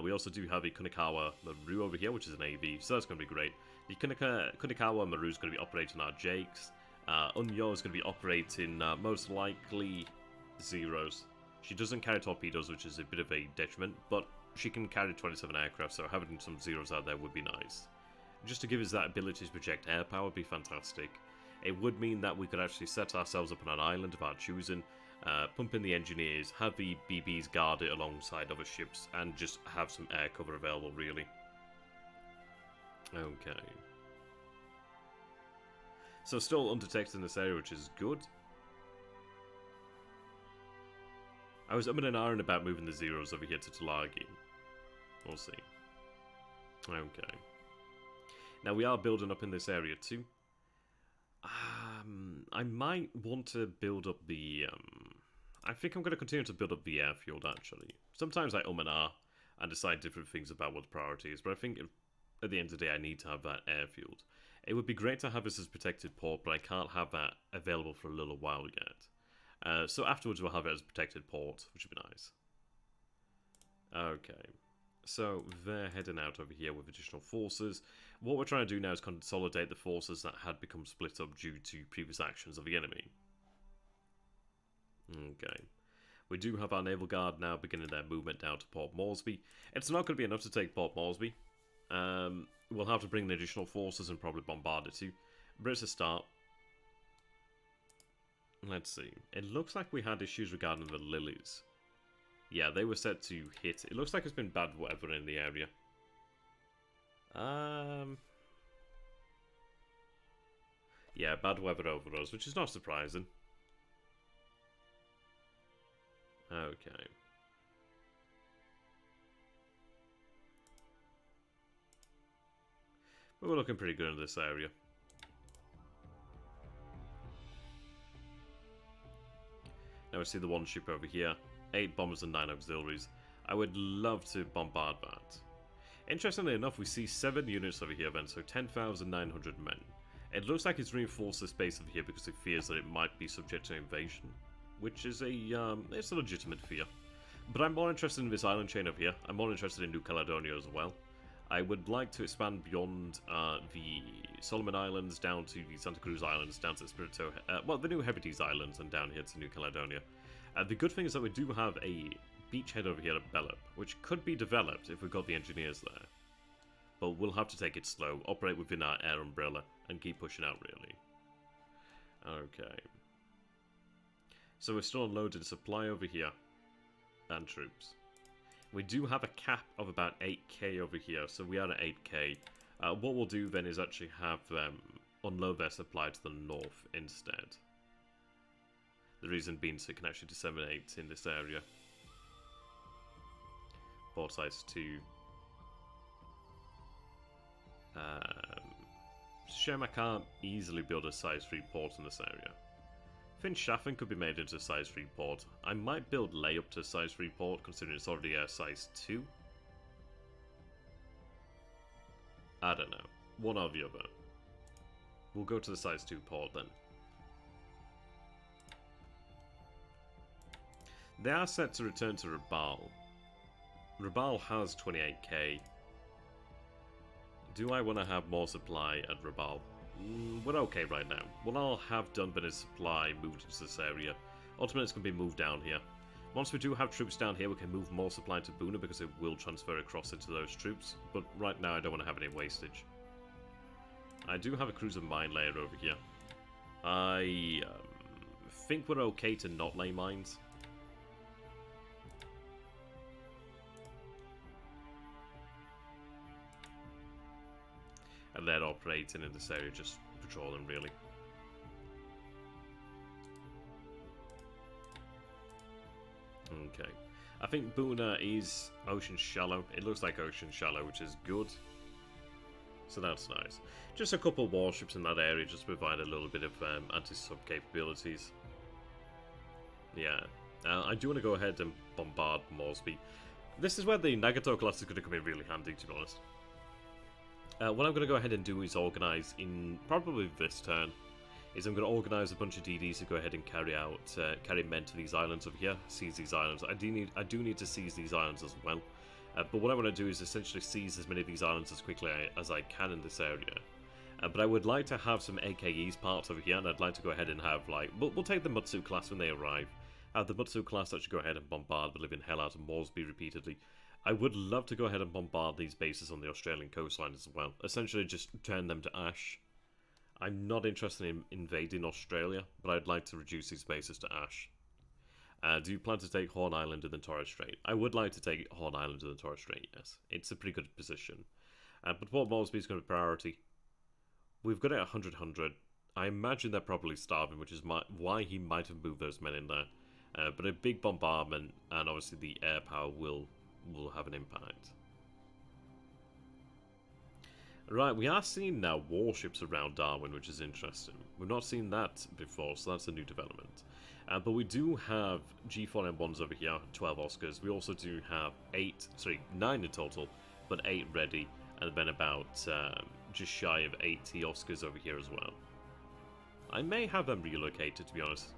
We also do have a Kunikawa Maru over here, which is an AV, so that's going to be great. The Kunikawa Maru is going to be operating our Jakes. Unyo is going to be operating most likely Zeros. She doesn't carry torpedoes, which is a bit of a detriment, but she can carry 27 aircraft, so having some Zeros out there would be nice. Just to give us that ability to project air power would be fantastic. It would mean that we could actually set ourselves up on an island of our choosing, pump in the engineers, have the BBs guard it alongside other ships, and just have some air cover available, really. Okay. So still undetected in this area, which is good. I was umming and ahhing about moving the Zeros over here to Tulagi. We'll see. Okay. Now we are building up in this area too. I might want to build up the... I think I'm going to continue to build up the airfield, actually. Sometimes I and ah and decide different things about what the priority is, but I think at the end of the day I need to have that airfield. It would be great to have this as protected port, but I can't have that available for a little while yet. So afterwards we'll have it as a protected port, which would be nice. Okay. So they're heading out over here with additional forces. What we're trying to do now is consolidate the forces that had become split up due to previous actions of the enemy. Okay. We do have our Naval Guard now beginning their movement down to Port Moresby. It's not going to be enough to take Port Moresby. We'll have to bring in additional forces and probably bombard it too. But it's a start. Let's see. It looks like we had issues regarding the lilies. Yeah, they were set to hit. It looks like it's been bad weather in the area. Yeah, bad weather over us, which is not surprising. Okay. But we're looking pretty good in this area. Now we see the one ship over here. 8 bombers and 9 auxiliaries. I would love to bombard that. Interestingly enough, we see 7 units over here then, so 10,900 men. It looks like it's reinforced this base over here because it fears that it might be subject to invasion, which is it's a legitimate fear. But I'm more interested in this island chain over here. I'm more interested in New Caledonia as well. I would like to expand beyond the Solomon Islands down to the Santa Cruz Islands, down to Espiritu, well, the New Hebrides Islands, and down here to New Caledonia. The good thing is that we do have a beachhead over here at Bellup, which could be developed if we've got the engineers there. But we'll have to take it slow, operate within our air umbrella, and keep pushing out, really. Okay. So we're still unloading supply over here, and troops. We do have a cap of about 8k over here, so we are at 8k. What we'll do then is actually have them unload their supply to the north instead. The reason being so it can actually disseminate in this area. Port size 2. Shame I can't easily build a size 3 port in this area. Finschhafen could be made into a size 3 port. I might build Ley up to a size 3 port, considering it's already a size 2. I don't know. One or the other. We'll go to the size 2 port then. They are set to return to Rabaul. Rabaul has 28k. Do I want to have more supply at Rabaul? We're okay right now. What I'll have done but is supply moved into this area. Ultimately it's going to be moved down here. Once we do have troops down here, we can move more supply to Buna because it will transfer across into those troops. But right now I don't want to have any wastage. I do have a cruiser mine layer over here. I think we're okay to not lay mines. And they're operating in this area, just patrolling really. Okay. I think Buna is ocean shallow. It looks like ocean shallow, which is good. So that's nice. Just a couple warships in that area just to provide a little bit of anti-sub capabilities. Yeah. I do want to go ahead and bombard Moresby. This is where the Nagato class is going to come in really handy, to be honest. What I'm going to go ahead and do is organise in probably this turn. Is I'm going to organise a bunch of DDs to go ahead and carry men to these islands over here, seize these islands. I do need to seize these islands as well. But what I want to do is essentially seize as many of these islands as quickly as I can in this area. But I would like to have some AKEs parts over here, and I'd like to go ahead and have like we'll take the Mutsu class when they arrive. Have the Mutsu class actually go ahead and bombard the living hell out of Moresby repeatedly. I would love to go ahead and bombard these bases on the Australian coastline as well. Essentially just turn them to ash. I'm not interested in invading Australia, but I'd like to reduce these bases to ash. Do you plan to take Horn Island and the Torres Strait? I would like to take Horn Island and the Torres Strait, yes. It's a pretty good position. But Port Moresby is going to be priority. We've got it at 100-100. I imagine they're probably starving, which is why he might have moved those men in there. But a big bombardment and obviously the air power will have an impact. Right, we are seeing now warships around Darwin, which is interesting. We've not seen that before, so that's a new development. But we do have G4M1s over here, 12 Oscars. We also do have 9 in total, but 8 ready, and then about just shy of 80 Oscars over here as well. I may have them relocated, to be honest.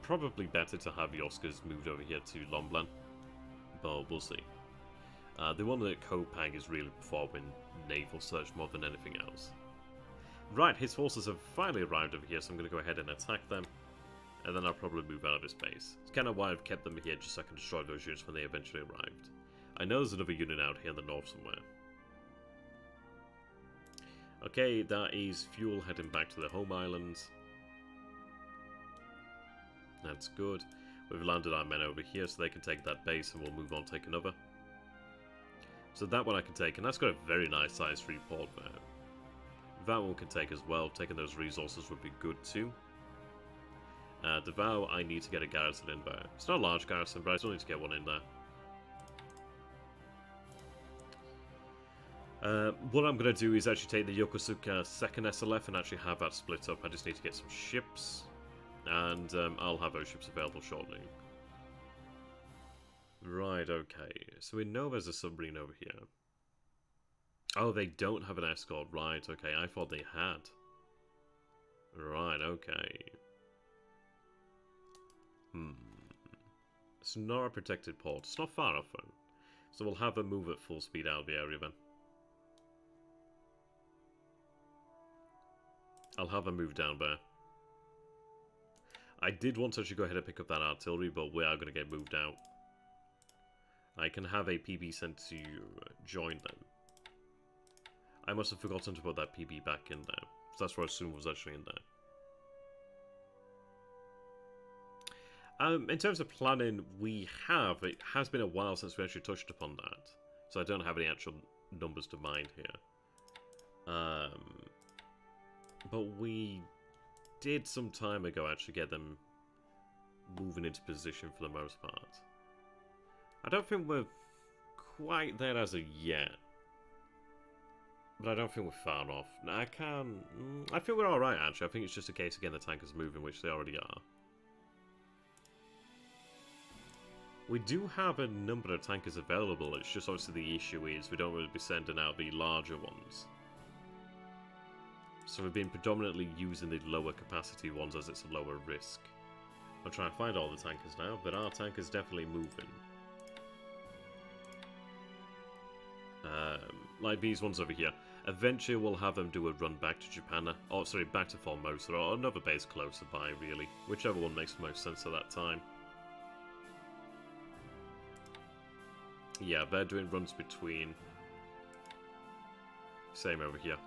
Probably better to have the Oscars moved over here to Lomblan, but we'll see. The one that Kopang is really performing naval search more than anything else. Right, his forces have finally arrived over here, so I'm going to go ahead and attack them. And then I'll probably move out of his base. It's kind of why I've kept them here, just so I can destroy those units when they eventually arrived. I know there's another unit out here in the north somewhere. Okay, that is fuel heading back to the home islands. That's good. We've landed our men over here so they can take that base and we'll move on, take another. So that one I can take, and that's got a very nice sized free port there. That one can take as well. Taking those resources would be good too. Davao, I need to get a garrison in there. It's not a large garrison, but I still need to get one in there. What I'm going to do is actually take the Yokosuka 2nd SLF and actually have that split up. I just need to get some ships, and I'll have those ships available shortly. Right, okay. So we know there's a submarine over here. Oh, they don't have an escort. Right, okay. I thought they had. Right, okay. It's not a protected port. It's not far off though. So we'll have a move at full speed out of the area then. I'll have a move down there. I did want to actually go ahead and pick up that artillery, but we are going to get moved out. I can have a PB sent to join them. I must have forgotten to put that PB back in there. So that's what I assumed was actually in there. In terms of planning, it has been a while since we actually touched upon that. So I don't have any actual numbers to mind here. But we did some time ago actually get them moving into position for the most part. I don't think we're quite there as of yet. But I don't think we're far off. I think we're alright actually. I think it's just a case of getting the tankers moving, which they already are. We do have a number of tankers available. It's just obviously the issue is we don't really be sending out the larger ones. So we've been predominantly using the lower capacity ones as it's a lower risk. I'll try and find all the tankers now, but our tankers definitely moving. Like these ones over here. Eventually we'll have them do a run back to Japan, or sorry, back to Formosa, or another base closer by really. Whichever one makes the most sense at that time. Yeah, they're doing runs between. Same over here.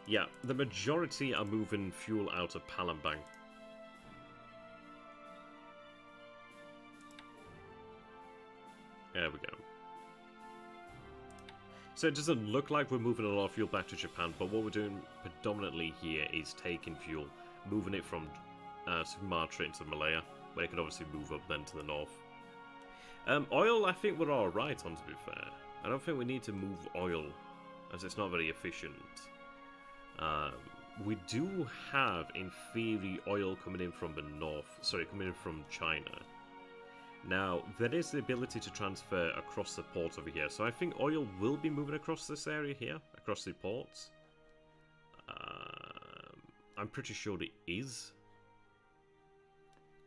Yeah, the majority are moving fuel out of Palembang. There we go. So it doesn't look like we're moving a lot of fuel back to Japan, but what we're doing predominantly here is taking fuel, moving it from Sumatra into Malaya, where it could obviously move up then to the north. Oil, I think we're alright on, to be fair. I don't think we need to move oil, as it's not very efficient. We do have, in theory, oil coming in from the north. Sorry, coming in from China. Now, there is the ability to transfer across the port over here. So I think oil will be moving across this area here, across the ports. I'm pretty sure it is.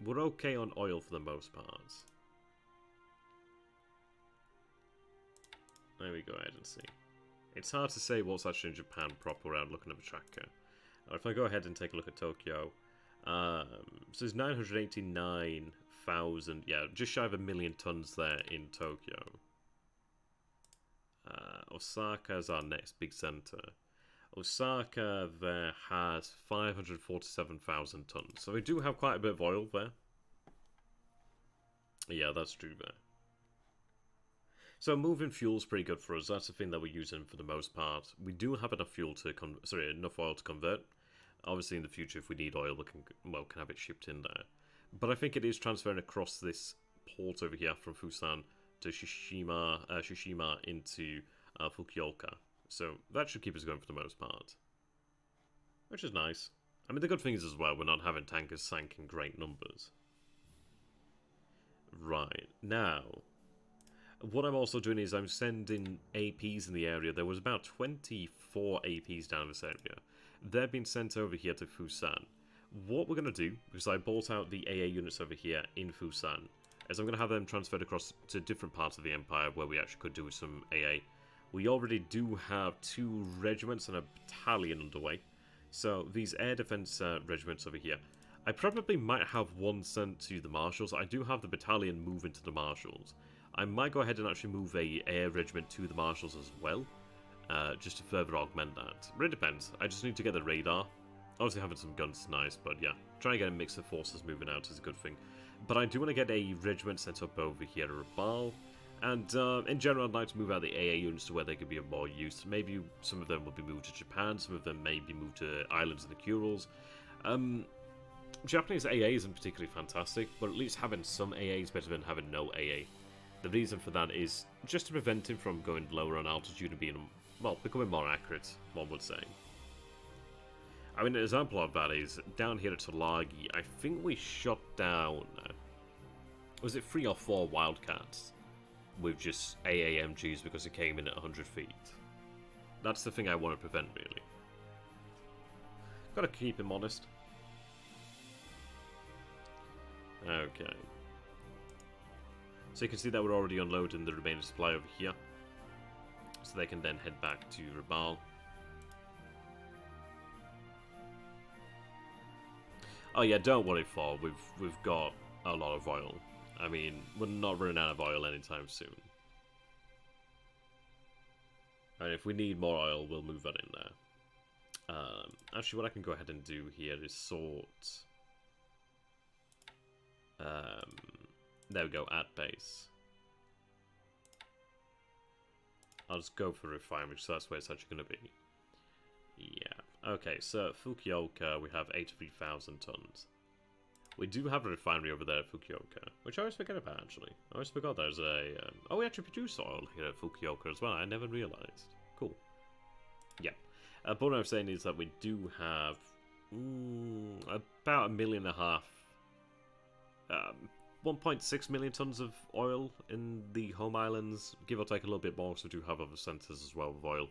We're okay on oil for the most part. Let me go ahead and see. It's hard to say what's actually in Japan proper without looking at the tracker. If I go ahead and take a look at Tokyo, so there's 989,000, yeah, just shy of 1 million tons there in Tokyo. Osaka is our next big center. Osaka there has 547,000 tons, so we do have quite a bit of oil there. Yeah, that's true there. So moving fuel's pretty good for us. That's the thing that we're using for the most part. We do have enough fuel to enough oil to convert. Obviously, in the future, if we need oil, we can have it shipped in there. But I think it is transferring across this port over here from Fusan to Shishima into Fukuoka. So that should keep us going for the most part, which is nice. I mean, the good thing is as well, we're not having tankers sank in great numbers. Right now. What I'm also doing is I'm sending APs in the area. There was about 24 APs down in this area. They've been sent over here to Fusan. What we're going to do, because I bought out the AA units over here in Fusan, is I'm going to have them transferred across to different parts of the Empire where we actually could do with some AA. We already do have 2 regiments and a battalion underway. So these air defense regiments over here, I probably might have one sent to the Marshals. I do have the battalion moving to the Marshals. I might go ahead and actually move a air regiment to the Marshals as well, just to further augment that. But it depends. I just need to get the radar, Obviously having some guns is nice, but yeah, trying to get a mix of forces moving out is a good thing. But I do want to get a regiment sent up over here to Rabaul. And in general, I'd like to move out the AA units to where they could be of more use. Maybe some of them will be moved to Japan, some of them may be moved to islands in the Kurils. Japanese AA isn't particularly fantastic, but at least having some AA is better than having no AA. The reason for that is just to prevent him from going lower on altitude and being, well, becoming more accurate, one would say. I mean, an example of that is down here at Tulagi, I think we shot down, was it 3 or 4 Wildcats with just AAMGs because it came in at 100 feet. That's the thing I want to prevent, really. Gotta keep him honest. Okay. So you can see that we're already unloading the remaining supply over here. So they can then head back to Rabaul. Oh yeah, don't worry, Thor. We've got a lot of oil. I mean, we're not running out of oil anytime soon. And if we need more oil, we'll move that in there. Actually, what I can go ahead and do here is sort. There we go, at base. I'll just go for refinery, so that's where it's actually going to be. Yeah. Okay, so Fukuoka, we have 83,000 tons. We do have a refinery over there at Fukuoka, which I always forget about, actually. I always forgot there's a... oh, we actually produce oil here at Fukuoka as well. I never realized. Cool. Yeah. But what I'm saying is that we do have about 1.5 million 1.6 million tons of oil in the home islands, give or take a little bit more, so we do have other centres as well with oil.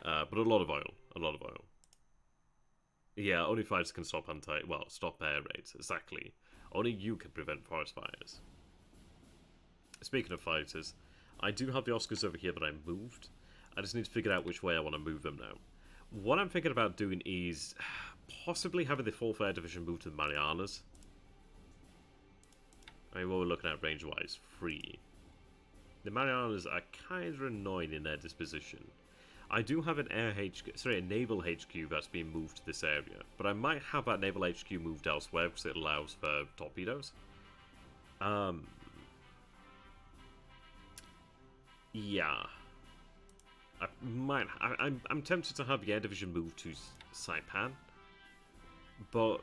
But a lot of oil. A lot of oil. Yeah, only fighters can stop stop air raids, exactly. Only you can prevent forest fires. Speaking of fighters, I do have the Oscars over here that I moved. I just need to figure out which way I want to move them now. What I'm thinking about doing is possibly having the 4th Air Division move to the Marianas. I mean, what we're looking at range-wise, 3. The Marianas are kind of annoying in their disposition. I do have a naval HQ that's being moved to this area, but I might have that naval HQ moved elsewhere because it allows for torpedoes. Yeah. I'm tempted to have the Air Division move to Saipan, but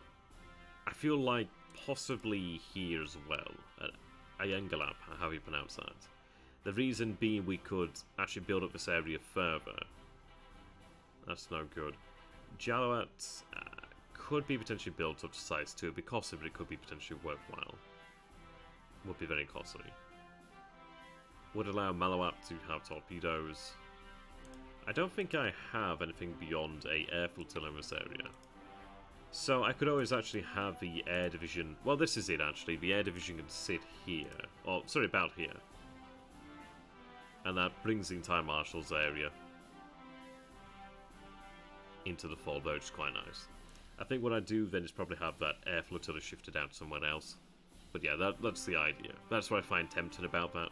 I feel like possibly here as well, at Ayangalap, how you pronounce that. The reason being we could actually build up this area further. That's no good. Jalawat could be potentially built up to size 2, because of it could be potentially worthwhile. Would be very costly. Would allow Malawat to have torpedoes. I don't think I have anything beyond a air flotilla in this area. So I could always actually have the Air Division... Well, this is it actually. The Air Division can sit here. Or, sorry, about here. And that brings the entire Marshall's area into the fold, which is quite nice. I think what I do then is probably have that air flotilla shifted out somewhere else. But yeah, that's the idea. That's what I find tempting about that.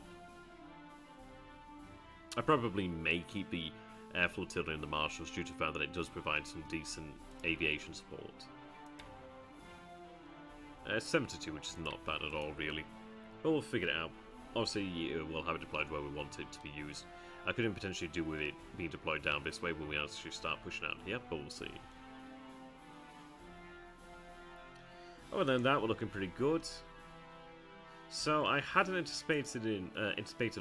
I probably may keep the air flotilla in the Marshalls due to the fact that it does provide some decent aviation support. 72, which is not bad at all, really. But we'll figure it out. Obviously, we'll have it deployed where we want it to be used. I could even potentially do with it being deployed down this way when we actually start pushing out here, but we'll see. Other than that, we're looking pretty good. So I hadn't anticipated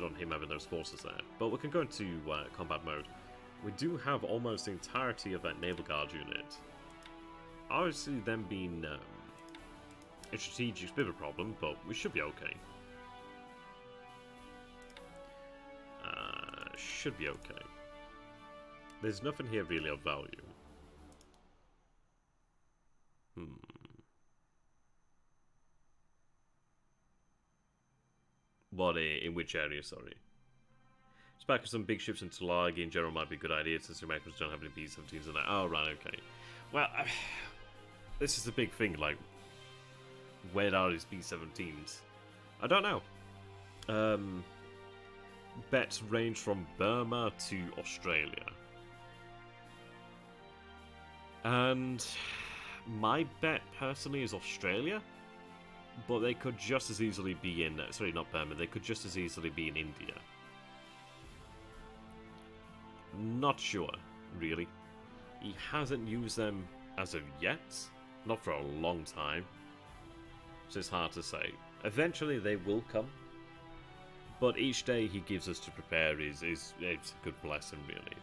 on him having those forces there, but we can go into combat mode. We do have almost the entirety of that Naval Guard unit. Obviously, them being a strategic bit of a problem, but we should be okay. Should be okay. There's nothing here really of value. What, in which area, sorry? Just back with some big ships in Tulagi in general might be a good idea since the Americans don't have any B-17s in there. Oh, right, okay. Well, this is the big thing, like, where are these B-17s? I don't know. Bets range from Burma to Australia. And My bet, personally, is Australia. But they could just as easily be in... Sorry, not Burma. They could just as easily be in India. Not sure, really. He hasn't used them as of yet. Not for a long time. So it's hard to say. Eventually they will come. But each day he gives us to prepare is it's a good blessing, really.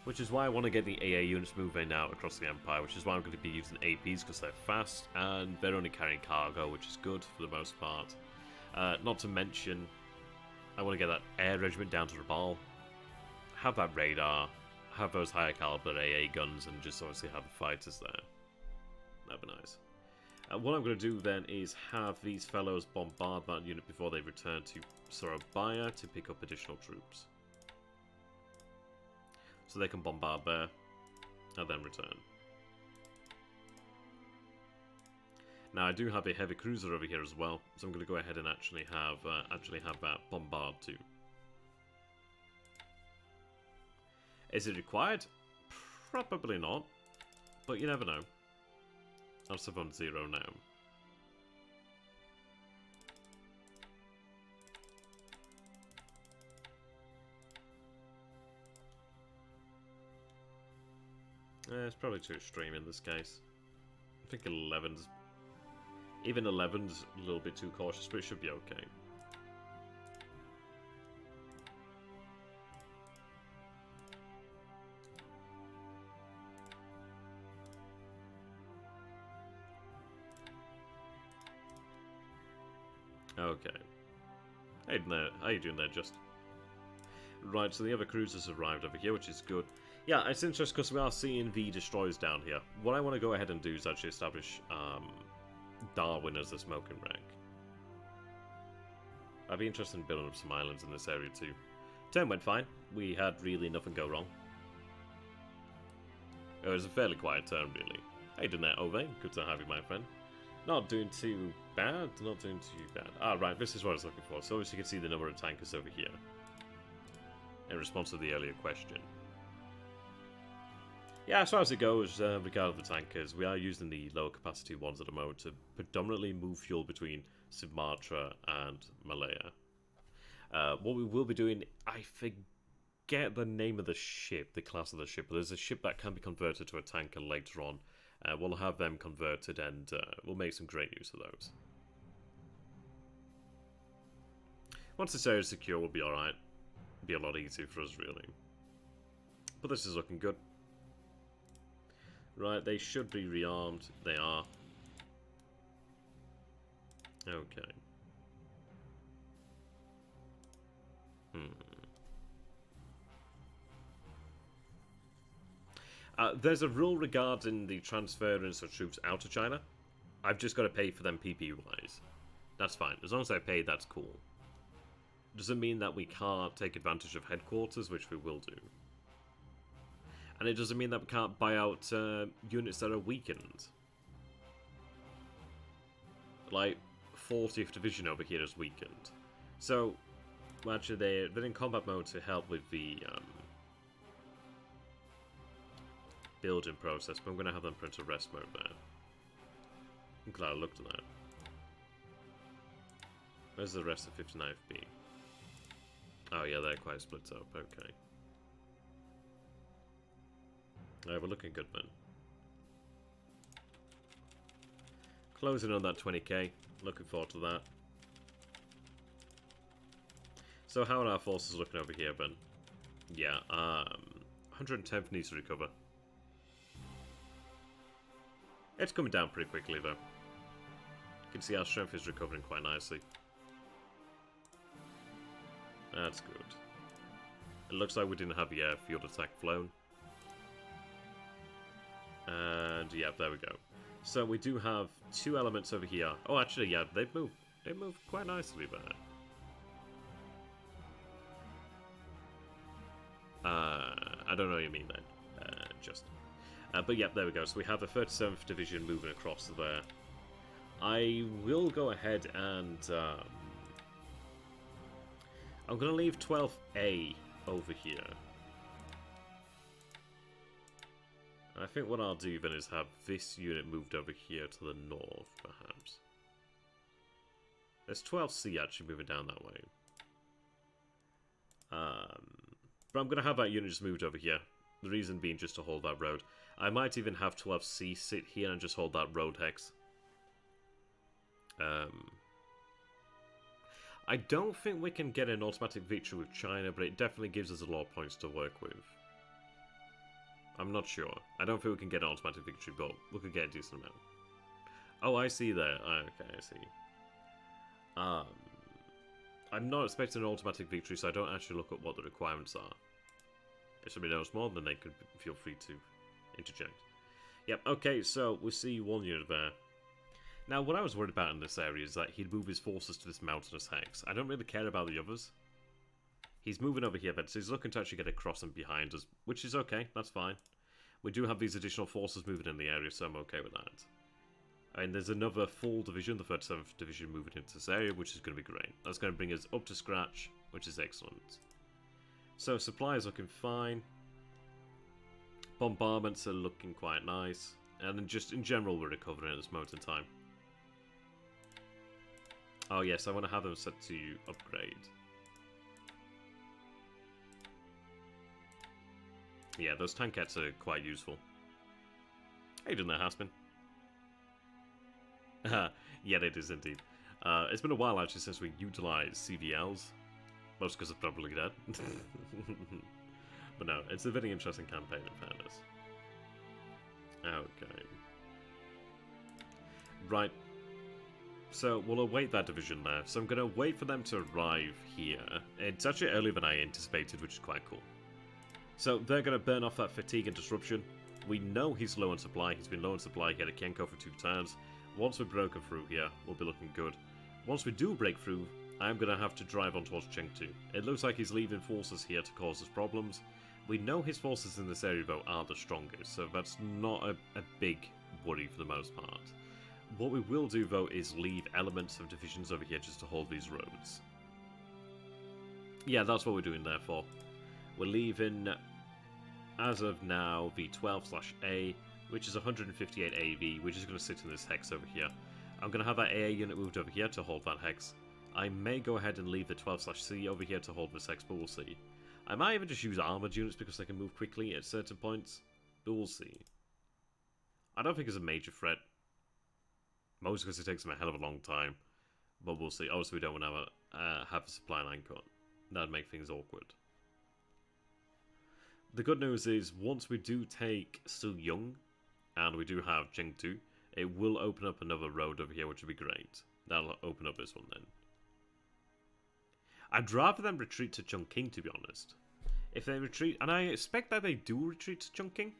Which is why I want to get the AA units moving out across the Empire, which is why I'm going to be using APs because they're fast and they're only carrying cargo, which is good for the most part. Not to mention, I want to get that air regiment down to Rabaul, have that radar, have those higher caliber AA guns, and just obviously have the fighters there. That'd be nice. What I'm going to do then is have these fellows bombard that unit before they return to Surabaya to pick up additional troops. So they can bombard there, and then return. Now I do have a heavy cruiser over here as well, so I'm going to go ahead and actually have that bombard too. Is it required? Probably not, but you never know. I'll sub on 0 now. It's probably too extreme in this case. I think 11's... Even 11's a little bit too cautious, but it should be okay. Okay. How you doing there, Just? Right, so the other cruisers arrived over here, which is good. Yeah, it's interesting because we are seeing the destroyers down here. What I want to go ahead and do is actually establish Darwin as a smoking rank. I'd be interested in building up some islands in this area too. Turn went fine. We had really nothing go wrong. It was a fairly quiet turn, really. How you doing there, Ove? Good to have you, my friend. Not doing too bad. Not doing too bad. Ah, right. This is what I was looking for. So obviously you can see the number of tankers over here. In response to the earlier question. Yeah, as far as it goes, regarding the tankers, we are using the lower capacity ones at the moment to predominantly move fuel between Sumatra and Malaya. What we will be doing, I forget the name of the ship, the class of the ship, but there's a ship that can be converted to a tanker later on. We'll have them converted and we'll make some great use of those. Once this area is secure, we'll be alright. Be a lot easier for us, really. But this is looking good. Right, they should be rearmed. They are. Okay. There's a rule regarding the transference of troops out of China. I've just got to pay for them PP-wise. That's fine. As long as I pay, that's cool. Doesn't mean that we can't take advantage of headquarters, which we will do. And it doesn't mean that we can't buy out units that are weakened. Like, 40th Division over here is weakened. So, well, actually, they're in combat mode to help with the building process, but I'm going to have them print a rest mode there. I'm glad I looked at that. Where's the rest of 59th B? Oh yeah, they're quite split up, okay. Alright, we're looking good, man. Closing on that 20k. Looking forward to that. So how are our forces looking over here, Ben? Yeah, 110th needs to recover. It's coming down pretty quickly, though. You can see our strength is recovering quite nicely. That's good. It looks like we didn't have the field attack flown. And yeah, there we go. So we do have two elements over here. Oh, actually, yeah, they've moved. They moved quite nicely there. I don't know what you mean then. But yeah, there we go. So we have the 37th Division moving across there. I will go ahead and I'm going to leave 12A over here. I think what I'll do then is have this unit moved over here to the north, perhaps. There's 12C actually moving down that way. But I'm going to have that unit just moved over here. The reason being just to hold that road. I might even have 12C sit here and just hold that road hex. I don't think we can get an automatic victory with China, but it definitely gives us a lot of points to work with. I'm not sure. I don't think we can get an automatic victory, but we could get a decent amount. Oh, I see there. Okay, I see. I'm not expecting an automatic victory, so I don't actually look at what the requirements are. If somebody knows more, then they could feel free to interject. Yep, okay, so we see one unit there. Now, what I was worried about in this area is that he'd move his forces to this mountainous hex. I don't really care about the others. He's moving over here, but so he's looking to actually get across and behind us, which is okay, that's fine. We do have these additional forces moving in the area, so I'm okay with that. And there's another full division, the 37th Division, moving into this area, which is going to be great. That's going to bring us up to scratch, which is excellent. So, supply is looking fine. Bombardments are looking quite nice. And then just in general, we're recovering at this moment in time. Oh yes, I want to have them set to upgrade. Yeah, those tankettes are quite useful. How you doing there, Haspin? Yeah, it is indeed. It's been a while actually since we utilised CVLs. Most because they're probably dead. But no, it's a very interesting campaign in fairness. Okay. Right. So we'll await that division there. So I'm going to wait for them to arrive here. It's actually earlier than I anticipated, which is quite cool. So they're going to burn off that fatigue and disruption. We know he's low on supply. He's been low on supply. He had a Kienko for 2 turns. Once we've broken through here, we'll be looking good. Once we do break through, I'm going to have to drive on towards Chengdu. It looks like he's leaving forces here to cause us problems. We know his forces in this area, though, are the strongest, so that's not a big worry for the most part. What we will do, though, is leave elements of divisions over here just to hold these roads. Yeah, that's what we're doing, therefore. We're leaving, as of now, the 12/A, which is 158 AV, which is going to sit in this hex over here. I'm going to have that AA unit moved over here to hold that hex. I may go ahead and leave the 12/C over here to hold this hex, but we'll see. I might even just use armoured units because they can move quickly at certain points, but we'll see. I don't think it's a major threat. Mostly because it takes them a hell of a long time. But we'll see. Obviously, we don't want to have a supply line cut. That'd make things awkward. The good news is, once we do take Suyong, and we do have Chengdu, it will open up another road over here, which would be great. That'll open up this one then. I'd rather them retreat to Chongqing, to be honest. If they retreat, and I expect that they do retreat to Chongqing.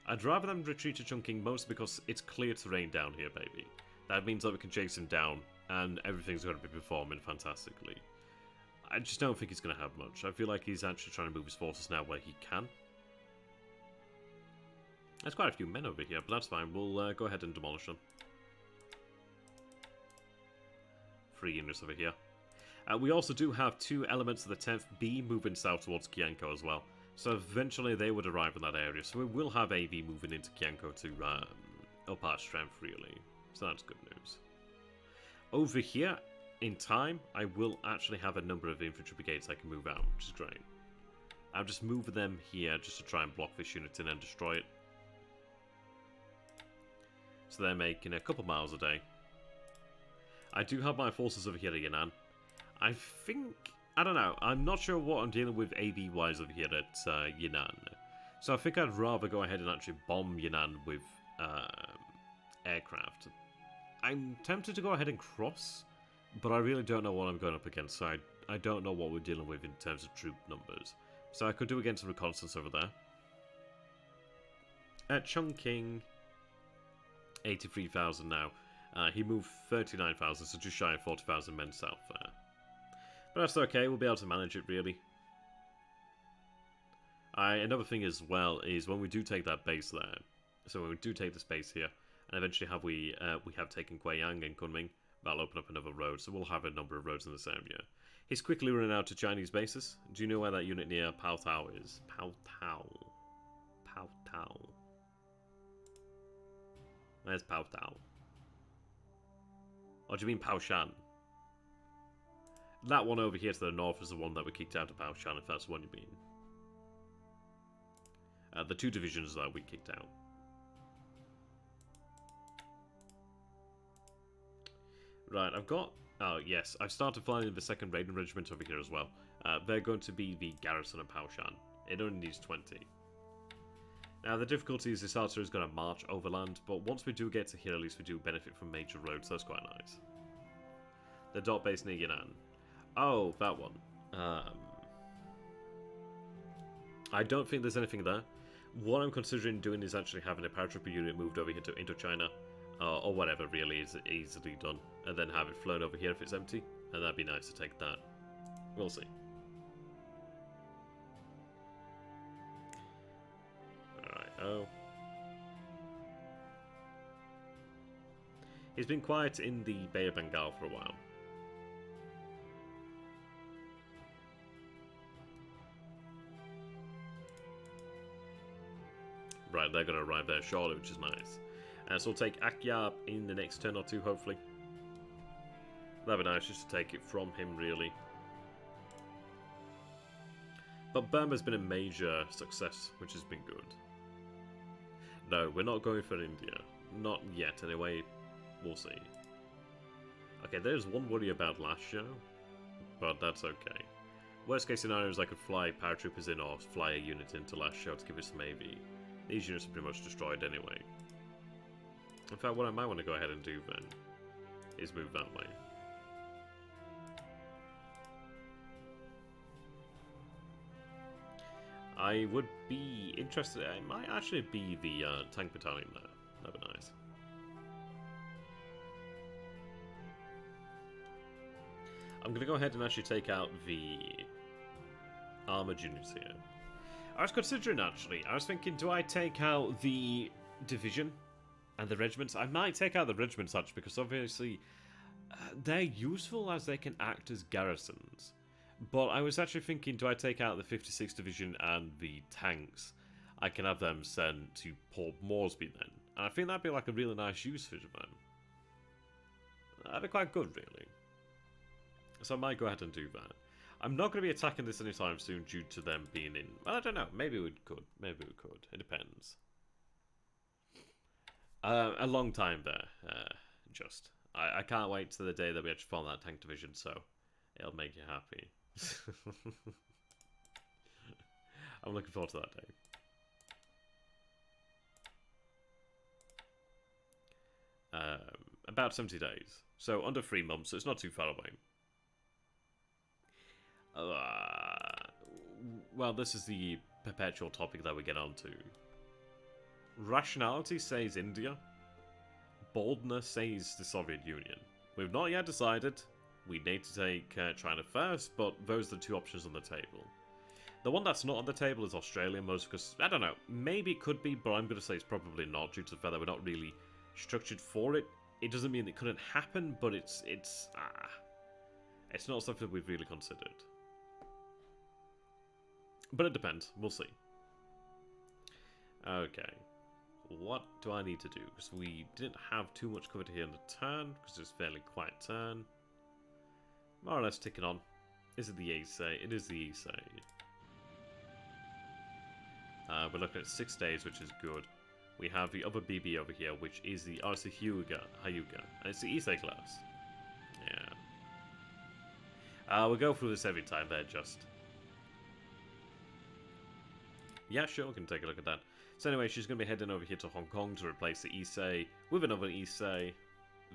I'd rather them retreat to Chongqing mostly because it's clear terrain down here, baby. That means that we can chase him down, and everything's going to be performing fantastically. I just don't think he's going to have much. I feel like he's actually trying to move his forces now where he can. There's quite a few men over here, but that's fine. We'll go ahead and demolish them. 3 units over here. We also do have 2 elements of the 10th B moving south towards Kianko as well. So eventually they would arrive in that area. So we will have AV moving into Kianko to up our strength, really. So that's good news. Over here, in time, I will actually have a number of infantry brigades I can move out, which is great. I'm just moving them here just to try and block this unit in and destroy it. So they're making a couple miles a day. I do have my forces over here at Yan'an. I think... I don't know. I'm not sure what I'm dealing with AV-wise over here at Yan'an. So I think I'd rather go ahead and actually bomb Yan'an with aircraft. I'm tempted to go ahead and cross, but I really don't know what I'm going up against, so I don't know what we're dealing with in terms of troop numbers. So I could do against a reconnaissance over there. At Chongqing, 83,000 now. He moved 39,000, so just shy of 40,000 men south there. But that's okay, we'll be able to manage it, really. Another thing as well is when we do take that base there, so when we do take this base here, and eventually we have taken Guiyang and Kunming, that'll open up another road, so we'll have a number of roads in this area. He's quickly running out to Chinese bases. Do you know where that unit near Pao Tao is? Pao Tao. Pao Tao. Where's Pao Tao? Or do you mean Pao Shan? That one over here to the north is the one that we kicked out of Pao Shan, if that's the one you mean. The two divisions that we kicked out. Right, I've got... Oh, yes, I've started flying the 2nd Raiden Regiment over here as well. They're going to be the garrison of Pao Shan. It only needs 20. Now, the difficulty is this archer is going to march overland, but once we do get to here, at least we do benefit from major roads. That's quite nice. The dot base near Yan'an. Oh, that one. I don't think there's anything there. What I'm considering doing is actually having a paratrooper unit moved over here to Indochina, or whatever really is easily done, and then have it flown over here if it's empty, and that'd be nice to take that. We'll see. Alright, oh. He's been quiet in the Bay of Bengal for a while. Right, they're going to arrive there shortly, which is nice. So we'll take Akyab in the next turn or two, hopefully. That'd be nice just to take it from him, really. But Burma's been a major success, which has been good. No, we're not going for India. Not yet, anyway. We'll see. Okay, there's one worry about last show, but that's okay. Worst case scenario is I could fly paratroopers in or fly a unit into last show to give us some AV. These units are pretty much destroyed anyway. In fact, what I might want to go ahead and do then is move that way. I would be interested. It might actually be the tank battalion there. That'd be nice. I'm going to go ahead and actually take out the armoured units here. I was considering, actually. I was thinking, do I take out the division and the regiments? I might take out the regiments, actually, because obviously they're useful as they can act as garrisons. But I was actually thinking, do I take out the 56th Division and the tanks? I can have them sent to Port Moresby then. And I think that'd be like a really nice use for them. That'd be quite good, really. So I might go ahead and do that. I'm not going to be attacking this anytime soon due to them being in... Well, I don't know. Maybe we could. Maybe we could. It depends. A long time there. Just. I can't wait to the day that we actually form that tank division, so it'll make you happy. I'm looking forward to that day. About 70 days. So under 3 months, so it's not too far away. Well, this is the perpetual topic that we get onto. Rationality says India. Boldness says the Soviet Union. We've not yet decided. We need to take China first, but those are the 2 options on the table. The one that's not on the table is Australia, most because, I don't know, maybe it could be, but I'm going to say it's probably not due to the fact that we're not really structured for it. It doesn't mean it couldn't happen, but it's not something we've really considered. But it depends. We'll see. Okay. What do I need to do? Because we didn't have too much covered here in the turn, because it's a fairly quiet turn. More or less ticking on. Is it the Issei? It is the Issei. We're looking at 6 days, which is good. We have the other BB over here, which is the RC Hyuga, and it's the Issei class. Yeah. We'll go through this every time there, just. Yeah, sure, we can take a look at that. So anyway, she's going to be heading over here to Hong Kong to replace the Issei with another Issei.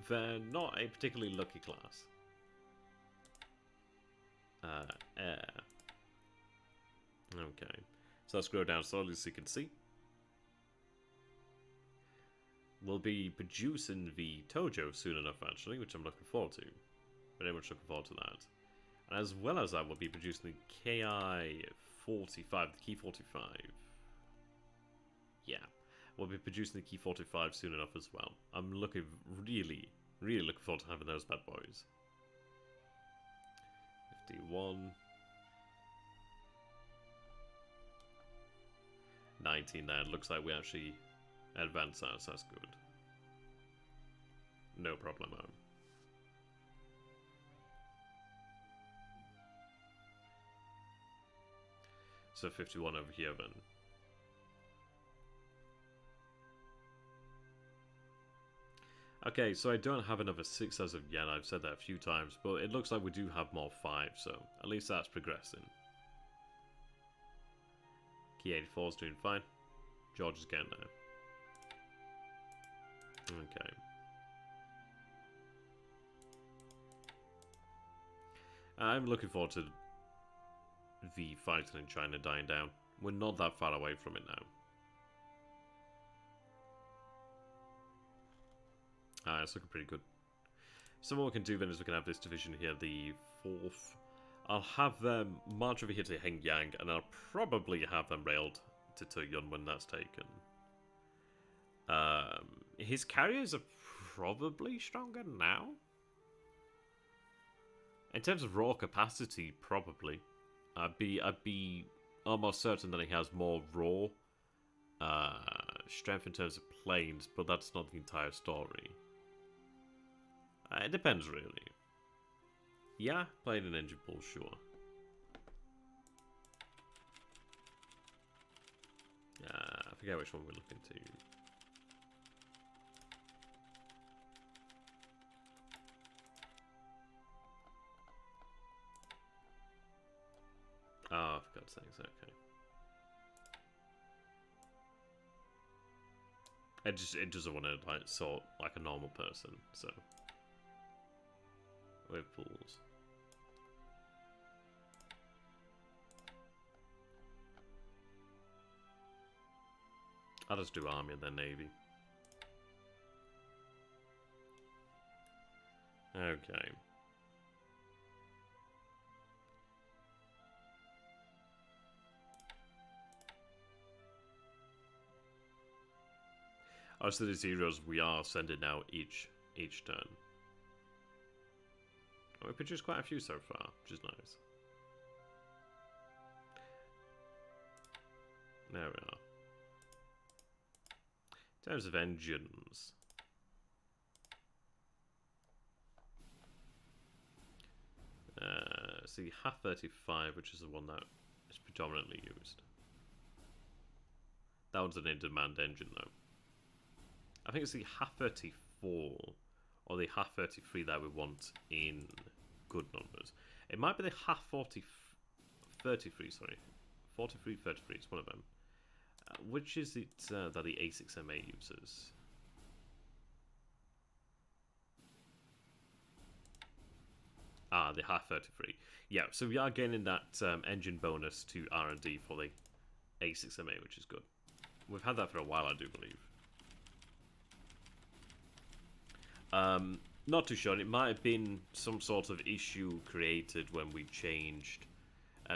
They're not a particularly lucky class. Air. Okay. So let's scroll down slowly so you can see. We'll be producing the Tojo soon enough, actually, which I'm looking forward to. Very much looking forward to that. And as well as that, we'll be producing the KI-45, the Key 45. Yeah, we'll be producing the Key 45 soon enough as well. I'm looking really looking forward to having those bad boys. 51. 19 there. Looks like we actually advanced that, so that's good. no problemo. So 51 over here then. Okay, so I don't have another 6 as of yet, I've said that a few times, but it looks like we do have more 5, so at least that's progressing. Key 84 is doing fine. George is getting there. Okay. I'm looking forward to the fighting in China dying down. We're not that far away from it now. It's looking pretty good. So what we can do then is we can have this division here, the 4th. I'll have them march over here to Hengyang, and I'll probably have them railed to Tuyun when that's taken. His carriers are probably stronger now. In terms of raw capacity, probably. I'd be almost certain that he has more raw strength in terms of planes, but that's not the entire story. It depends, really. Yeah, playing an engine pool, sure. I forget which one we're looking to. Oh, for God's sakes, okay. It doesn't want to like sort like a normal person, so with pools. I'll just do army and then navy. Okay. Oh, so the zeros we are sending out each turn. Oh, we produced quite a few so far, which is nice. There we are. In terms of engines, see HAF-35, which is the one that is predominantly used. That one's an in-demand engine, though. I think it's the HAF-34 or the HAF-33 that we want in good numbers. It might be the HAF-33, sorry. 43, 33, it's one of them. Which is it that the A6MA uses? Ah, the HAF-33. Yeah, so we are gaining that engine bonus to R&D for the A6MA, which is good. We've had that for a while, I do believe. Not too sure. It might have been some sort of issue created when we changed.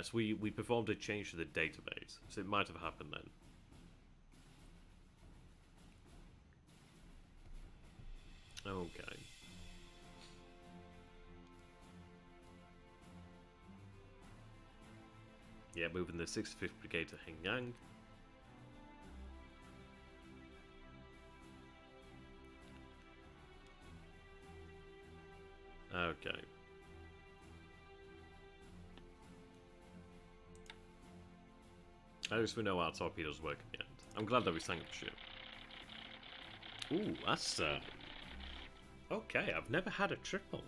So we performed a change to the database, so it might have happened then. Okay. Yeah, moving the 65th Brigade to Hengyang. Okay. At least we know our torpedoes work in the end. I'm glad that we sank the ship. Ooh, that's okay, I've never had a triple.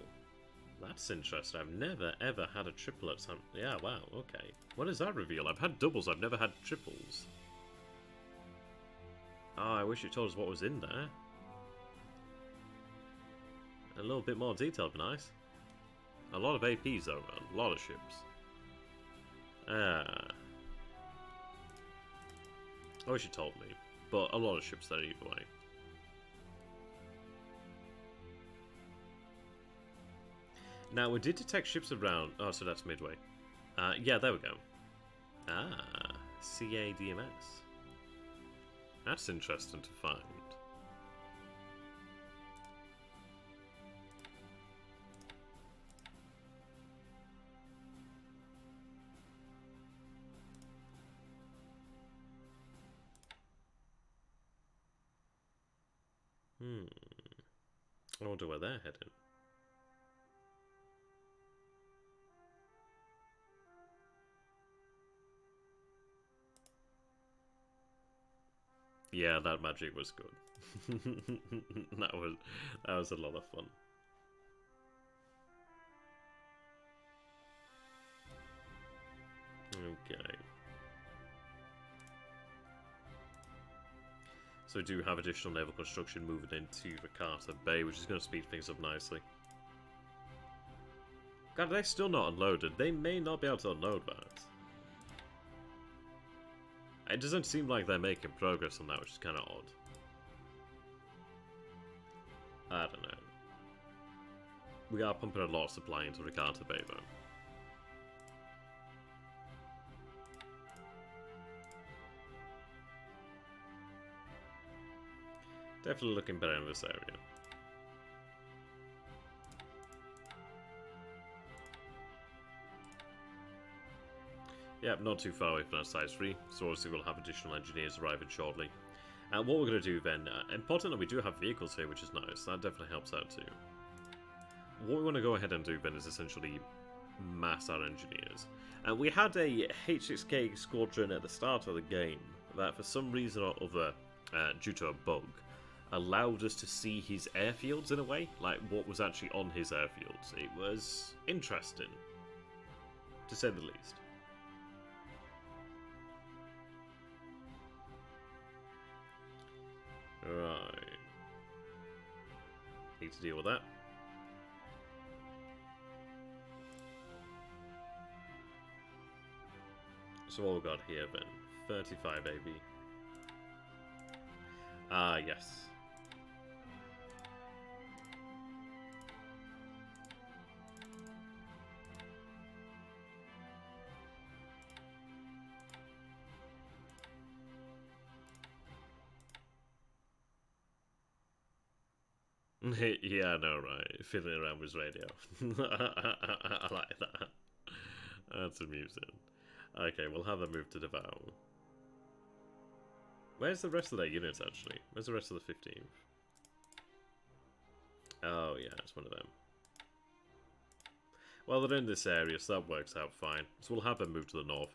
That's interesting. I've never ever had a triple at some. Yeah, wow, okay. What does that reveal? I've had doubles, I've never had triples. Oh, I wish it told us what was in there. A little bit more detail would be nice. A lot of APs though, a lot of ships. I wish you told me, but a lot of ships there either way. Now, we did detect ships around... Oh, so that's Midway. Yeah, there we go. Ah, CADMS. That's interesting to find. I wonder where they're heading. Yeah, that magic was good. that was a lot of fun. Okay. So we do have additional naval construction moving into Rakata Bay, which is going to speed things up nicely. God, they're still not unloaded. They may not be able to unload that. It doesn't seem like they're making progress on that, which is kind of odd. I don't know. We are pumping a lot of supply into Rakata Bay, though. Definitely looking better in this area. Yep, not too far away from that size 3, so obviously we'll have additional engineers arriving shortly. And what we're going to do then, important that we do have vehicles here, which is nice, that definitely helps out too. What we want to go ahead and do then is essentially mass our engineers. And we had a H6K squadron at the start of the game that for some reason or other, due to a bug, allowed us to see his airfields in a way, like what was actually on his airfields. It was interesting, to say the least. Right. Need to deal with that. So what we got here then? 35 AB. Ah, yes. Yeah, I know, right? Fiddling around with his radio. I like that. That's amusing. Okay, we'll have them move to Davao. Where's the rest of their units, actually? Where's the rest of the 15th? Oh, yeah, it's one of them. Well, they're in this area, so that works out fine. So we'll have them move to the north.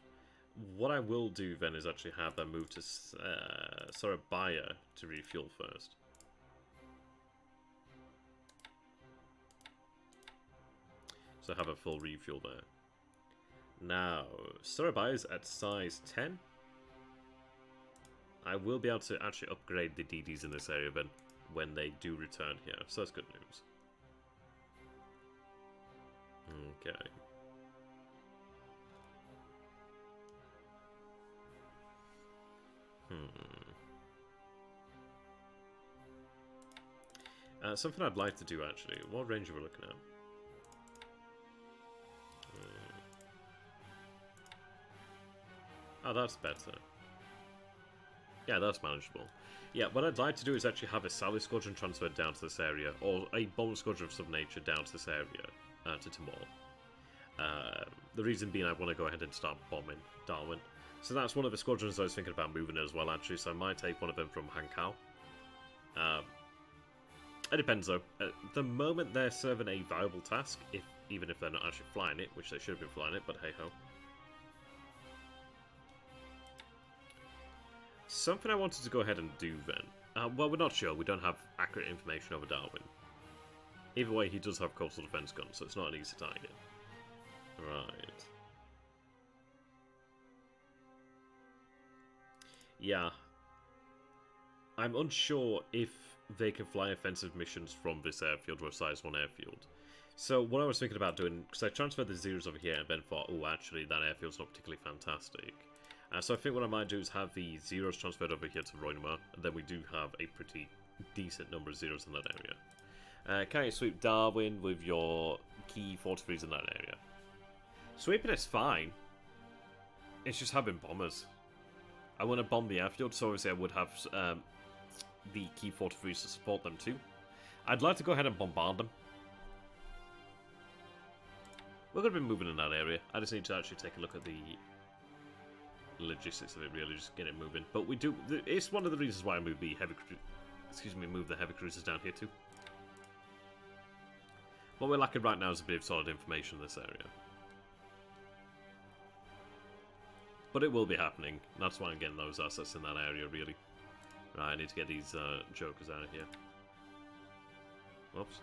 What I will do then is actually have them move to Surabaya to refuel first. So have a full refuel there. Now, Surabaya's at size 10. I will be able to actually upgrade the DDs in this area then when they do return here, so that's good news. Okay. Something I'd like to do actually. What range are we looking at? Oh, that's better. Yeah, that's manageable. Yeah, what I'd like to do is actually have a Sally Squadron transferred down to this area, or a Bomb Squadron of some nature down to this area, to Timor. The reason being I want to go ahead and start bombing Darwin. So that's one of the squadrons I was thinking about moving as well, actually, so I might take one of them from Hankow. It depends, though. At the moment, they're serving a viable task, even if they're not actually flying it, which they should have been flying it, but hey-ho. Something I wanted to go ahead and do then. Well, we're not sure. We don't have accurate information over Darwin. Either way, he does have coastal defense guns, so it's not an easy target. Right. Yeah. I'm unsure if they can fly offensive missions from this airfield or a size 1 airfield. So what I was thinking about doing, because I transferred the zeros over here and then thought, oh, actually, that airfield's not particularly fantastic. So I think what I might do is have the zeros transferred over here to Roinuma, and then we do have a pretty decent number of zeros in that area. Can you sweep Darwin with your key 43s in that area? Sweeping is fine. It's just having bombers. I want to bomb the airfield, so obviously I would have the key 43s to support them too. I'd like to go ahead and bombard them. We're going to be moving in that area. I just need to actually take a look at the logistics of it, really, just get it moving. But we do. It's one of the reasons why I moved the heavy. Move the heavy cruisers down here too. What we're lacking right now is a bit of solid information in this area. But it will be happening. That's why I'm getting those assets in that area, really. Right, I need to get these jokers out of here. Whoops.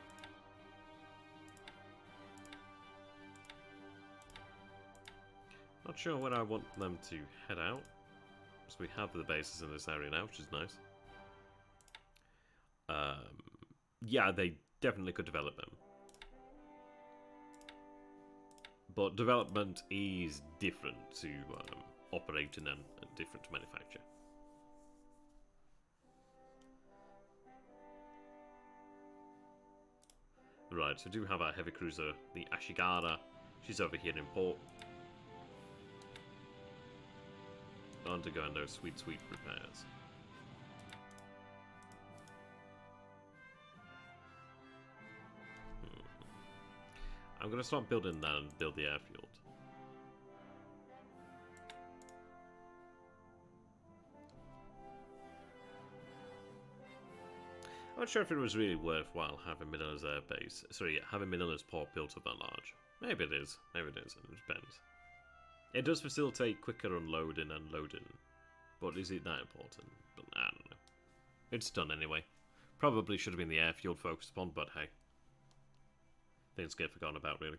Not sure where I want them to head out. So we have the bases in this area now, which is nice. Yeah, they definitely could develop them. But development is different to operating and different to manufacture. Right, so we do have our heavy cruiser, the Ashigara. She's over here in port. Undergoing those sweet repairs. I'm going to start building that and build the airfield. I'm not sure if it was really worthwhile having Manila's airbase. Sorry, having Manila's port built up that large. Maybe it is. Maybe it isn't. It depends. It does facilitate quicker unloading and loading. But is it that important? I don't know. It's done anyway. Probably should have been the airfield focused upon, but hey. Things get forgotten about, really.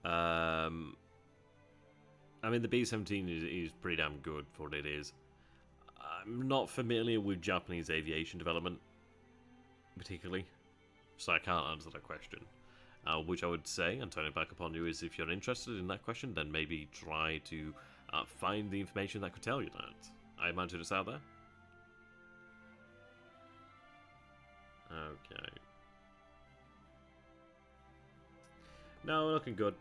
I mean, the B-17 is pretty damn good for what it is. I'm not familiar with Japanese aviation development, particularly, so I can't answer that question. Which I would say, and turn it back upon you, is if you're interested in that question, then maybe try to find the information that could tell you that. I imagine it's out there. Okay. No, we're looking good.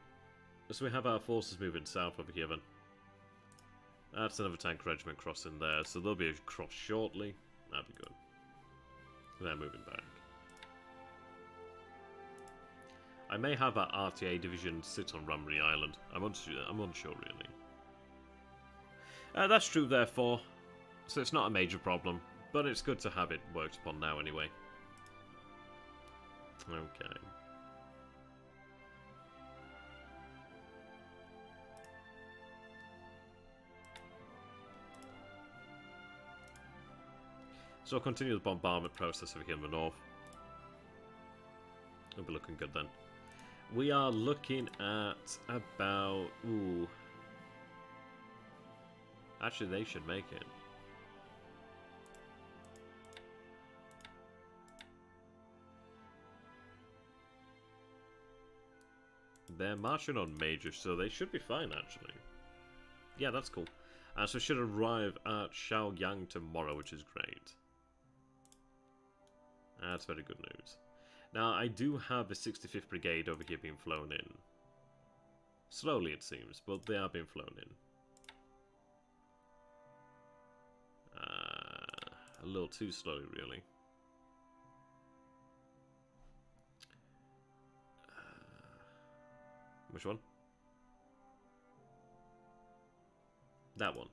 So we have our forces moving south over here then. That's another tank regiment crossing there, so they'll be across shortly. That'd be good. They're moving back. I may have our RTA division sit on Ramree Island. I'm unsure really. That's true, therefore. So it's not a major problem, but it's good to have it worked upon now anyway. Okay. So I'll continue the bombardment process over here in the north. It'll be looking good then. We are looking at about... Ooh. Actually, they should make it. They're marching on Major, so they should be fine, actually. Yeah, that's cool. So should arrive at Shaoyang tomorrow, which is great. That's very good news. Now, I do have the 65th Brigade over here being flown in. Slowly, it seems, but they are being flown in. A little too slowly, really. Which one? That one.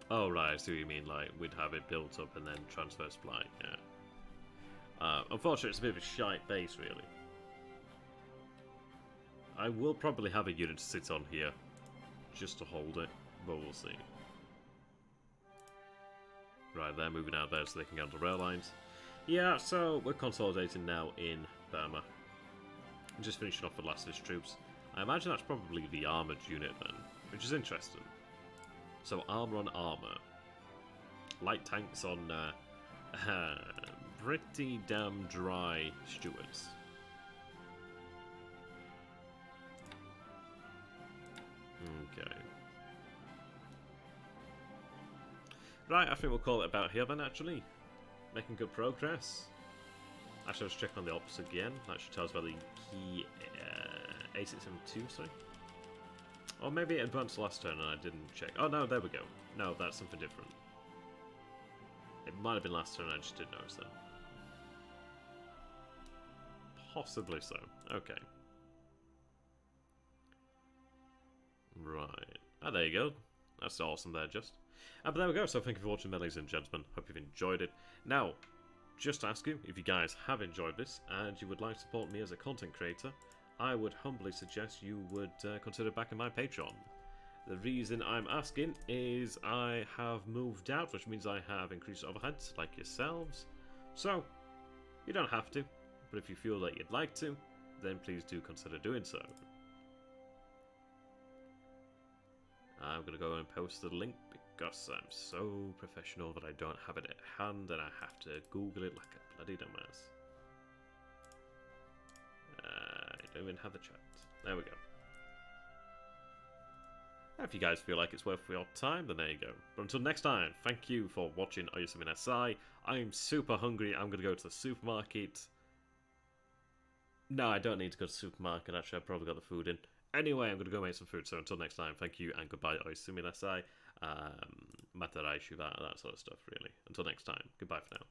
Oh, right, I see what you mean, like, we'd have it built up and then transfer supply, yeah. Unfortunately, it's a bit of a shite base, really. I will probably have a unit to sit on here, just to hold it, but we'll see. Right, they're moving out there so they can get on the rail lines. Yeah, so we're consolidating now in Burma. I'm just finishing off the last of his troops. I imagine that's probably the armoured unit then, which is interesting. So armour on armour. Light tanks on pretty damn dry Stuarts. Okay. Right, I think we'll call it about here then, actually. Making good progress. Actually, let's check on the ops again. That should tell us about the key A672, sorry. Or maybe it advanced last turn and I didn't check. Oh no, there we go. No, that's something different. It might have been last turn, I just didn't notice then. Possibly so. Okay. Right. Ah, there you go. That's awesome there, just. But there we go. So thank you for watching, ladies and gentlemen. Hope you've enjoyed it. Now, just to ask you, if you guys have enjoyed this and you would like to support me as a content creator, I would humbly suggest you would consider backing my Patreon. The reason I'm asking is I have moved out, which means I have increased overheads like yourselves. So, you don't have to, but if you feel that you'd like to, then please do consider doing so. I'm going to go and post the link because I'm so professional that I don't have it at hand and I have to Google it like a bloody dumbass. I don't even have the chat. There we go. If you guys feel like it's worth your time, then there you go. But until next time, thank you for watching Oyasumi SI. I'm super hungry. I'm going to go to the supermarket. No, I don't need to go to the supermarket. Actually, I've probably got the food in. Anyway, I'm going to go make some food. So until next time, thank you and goodbye, Oyasumi SI. Matarai Shuva, that sort of stuff, really. Until next time, goodbye for now.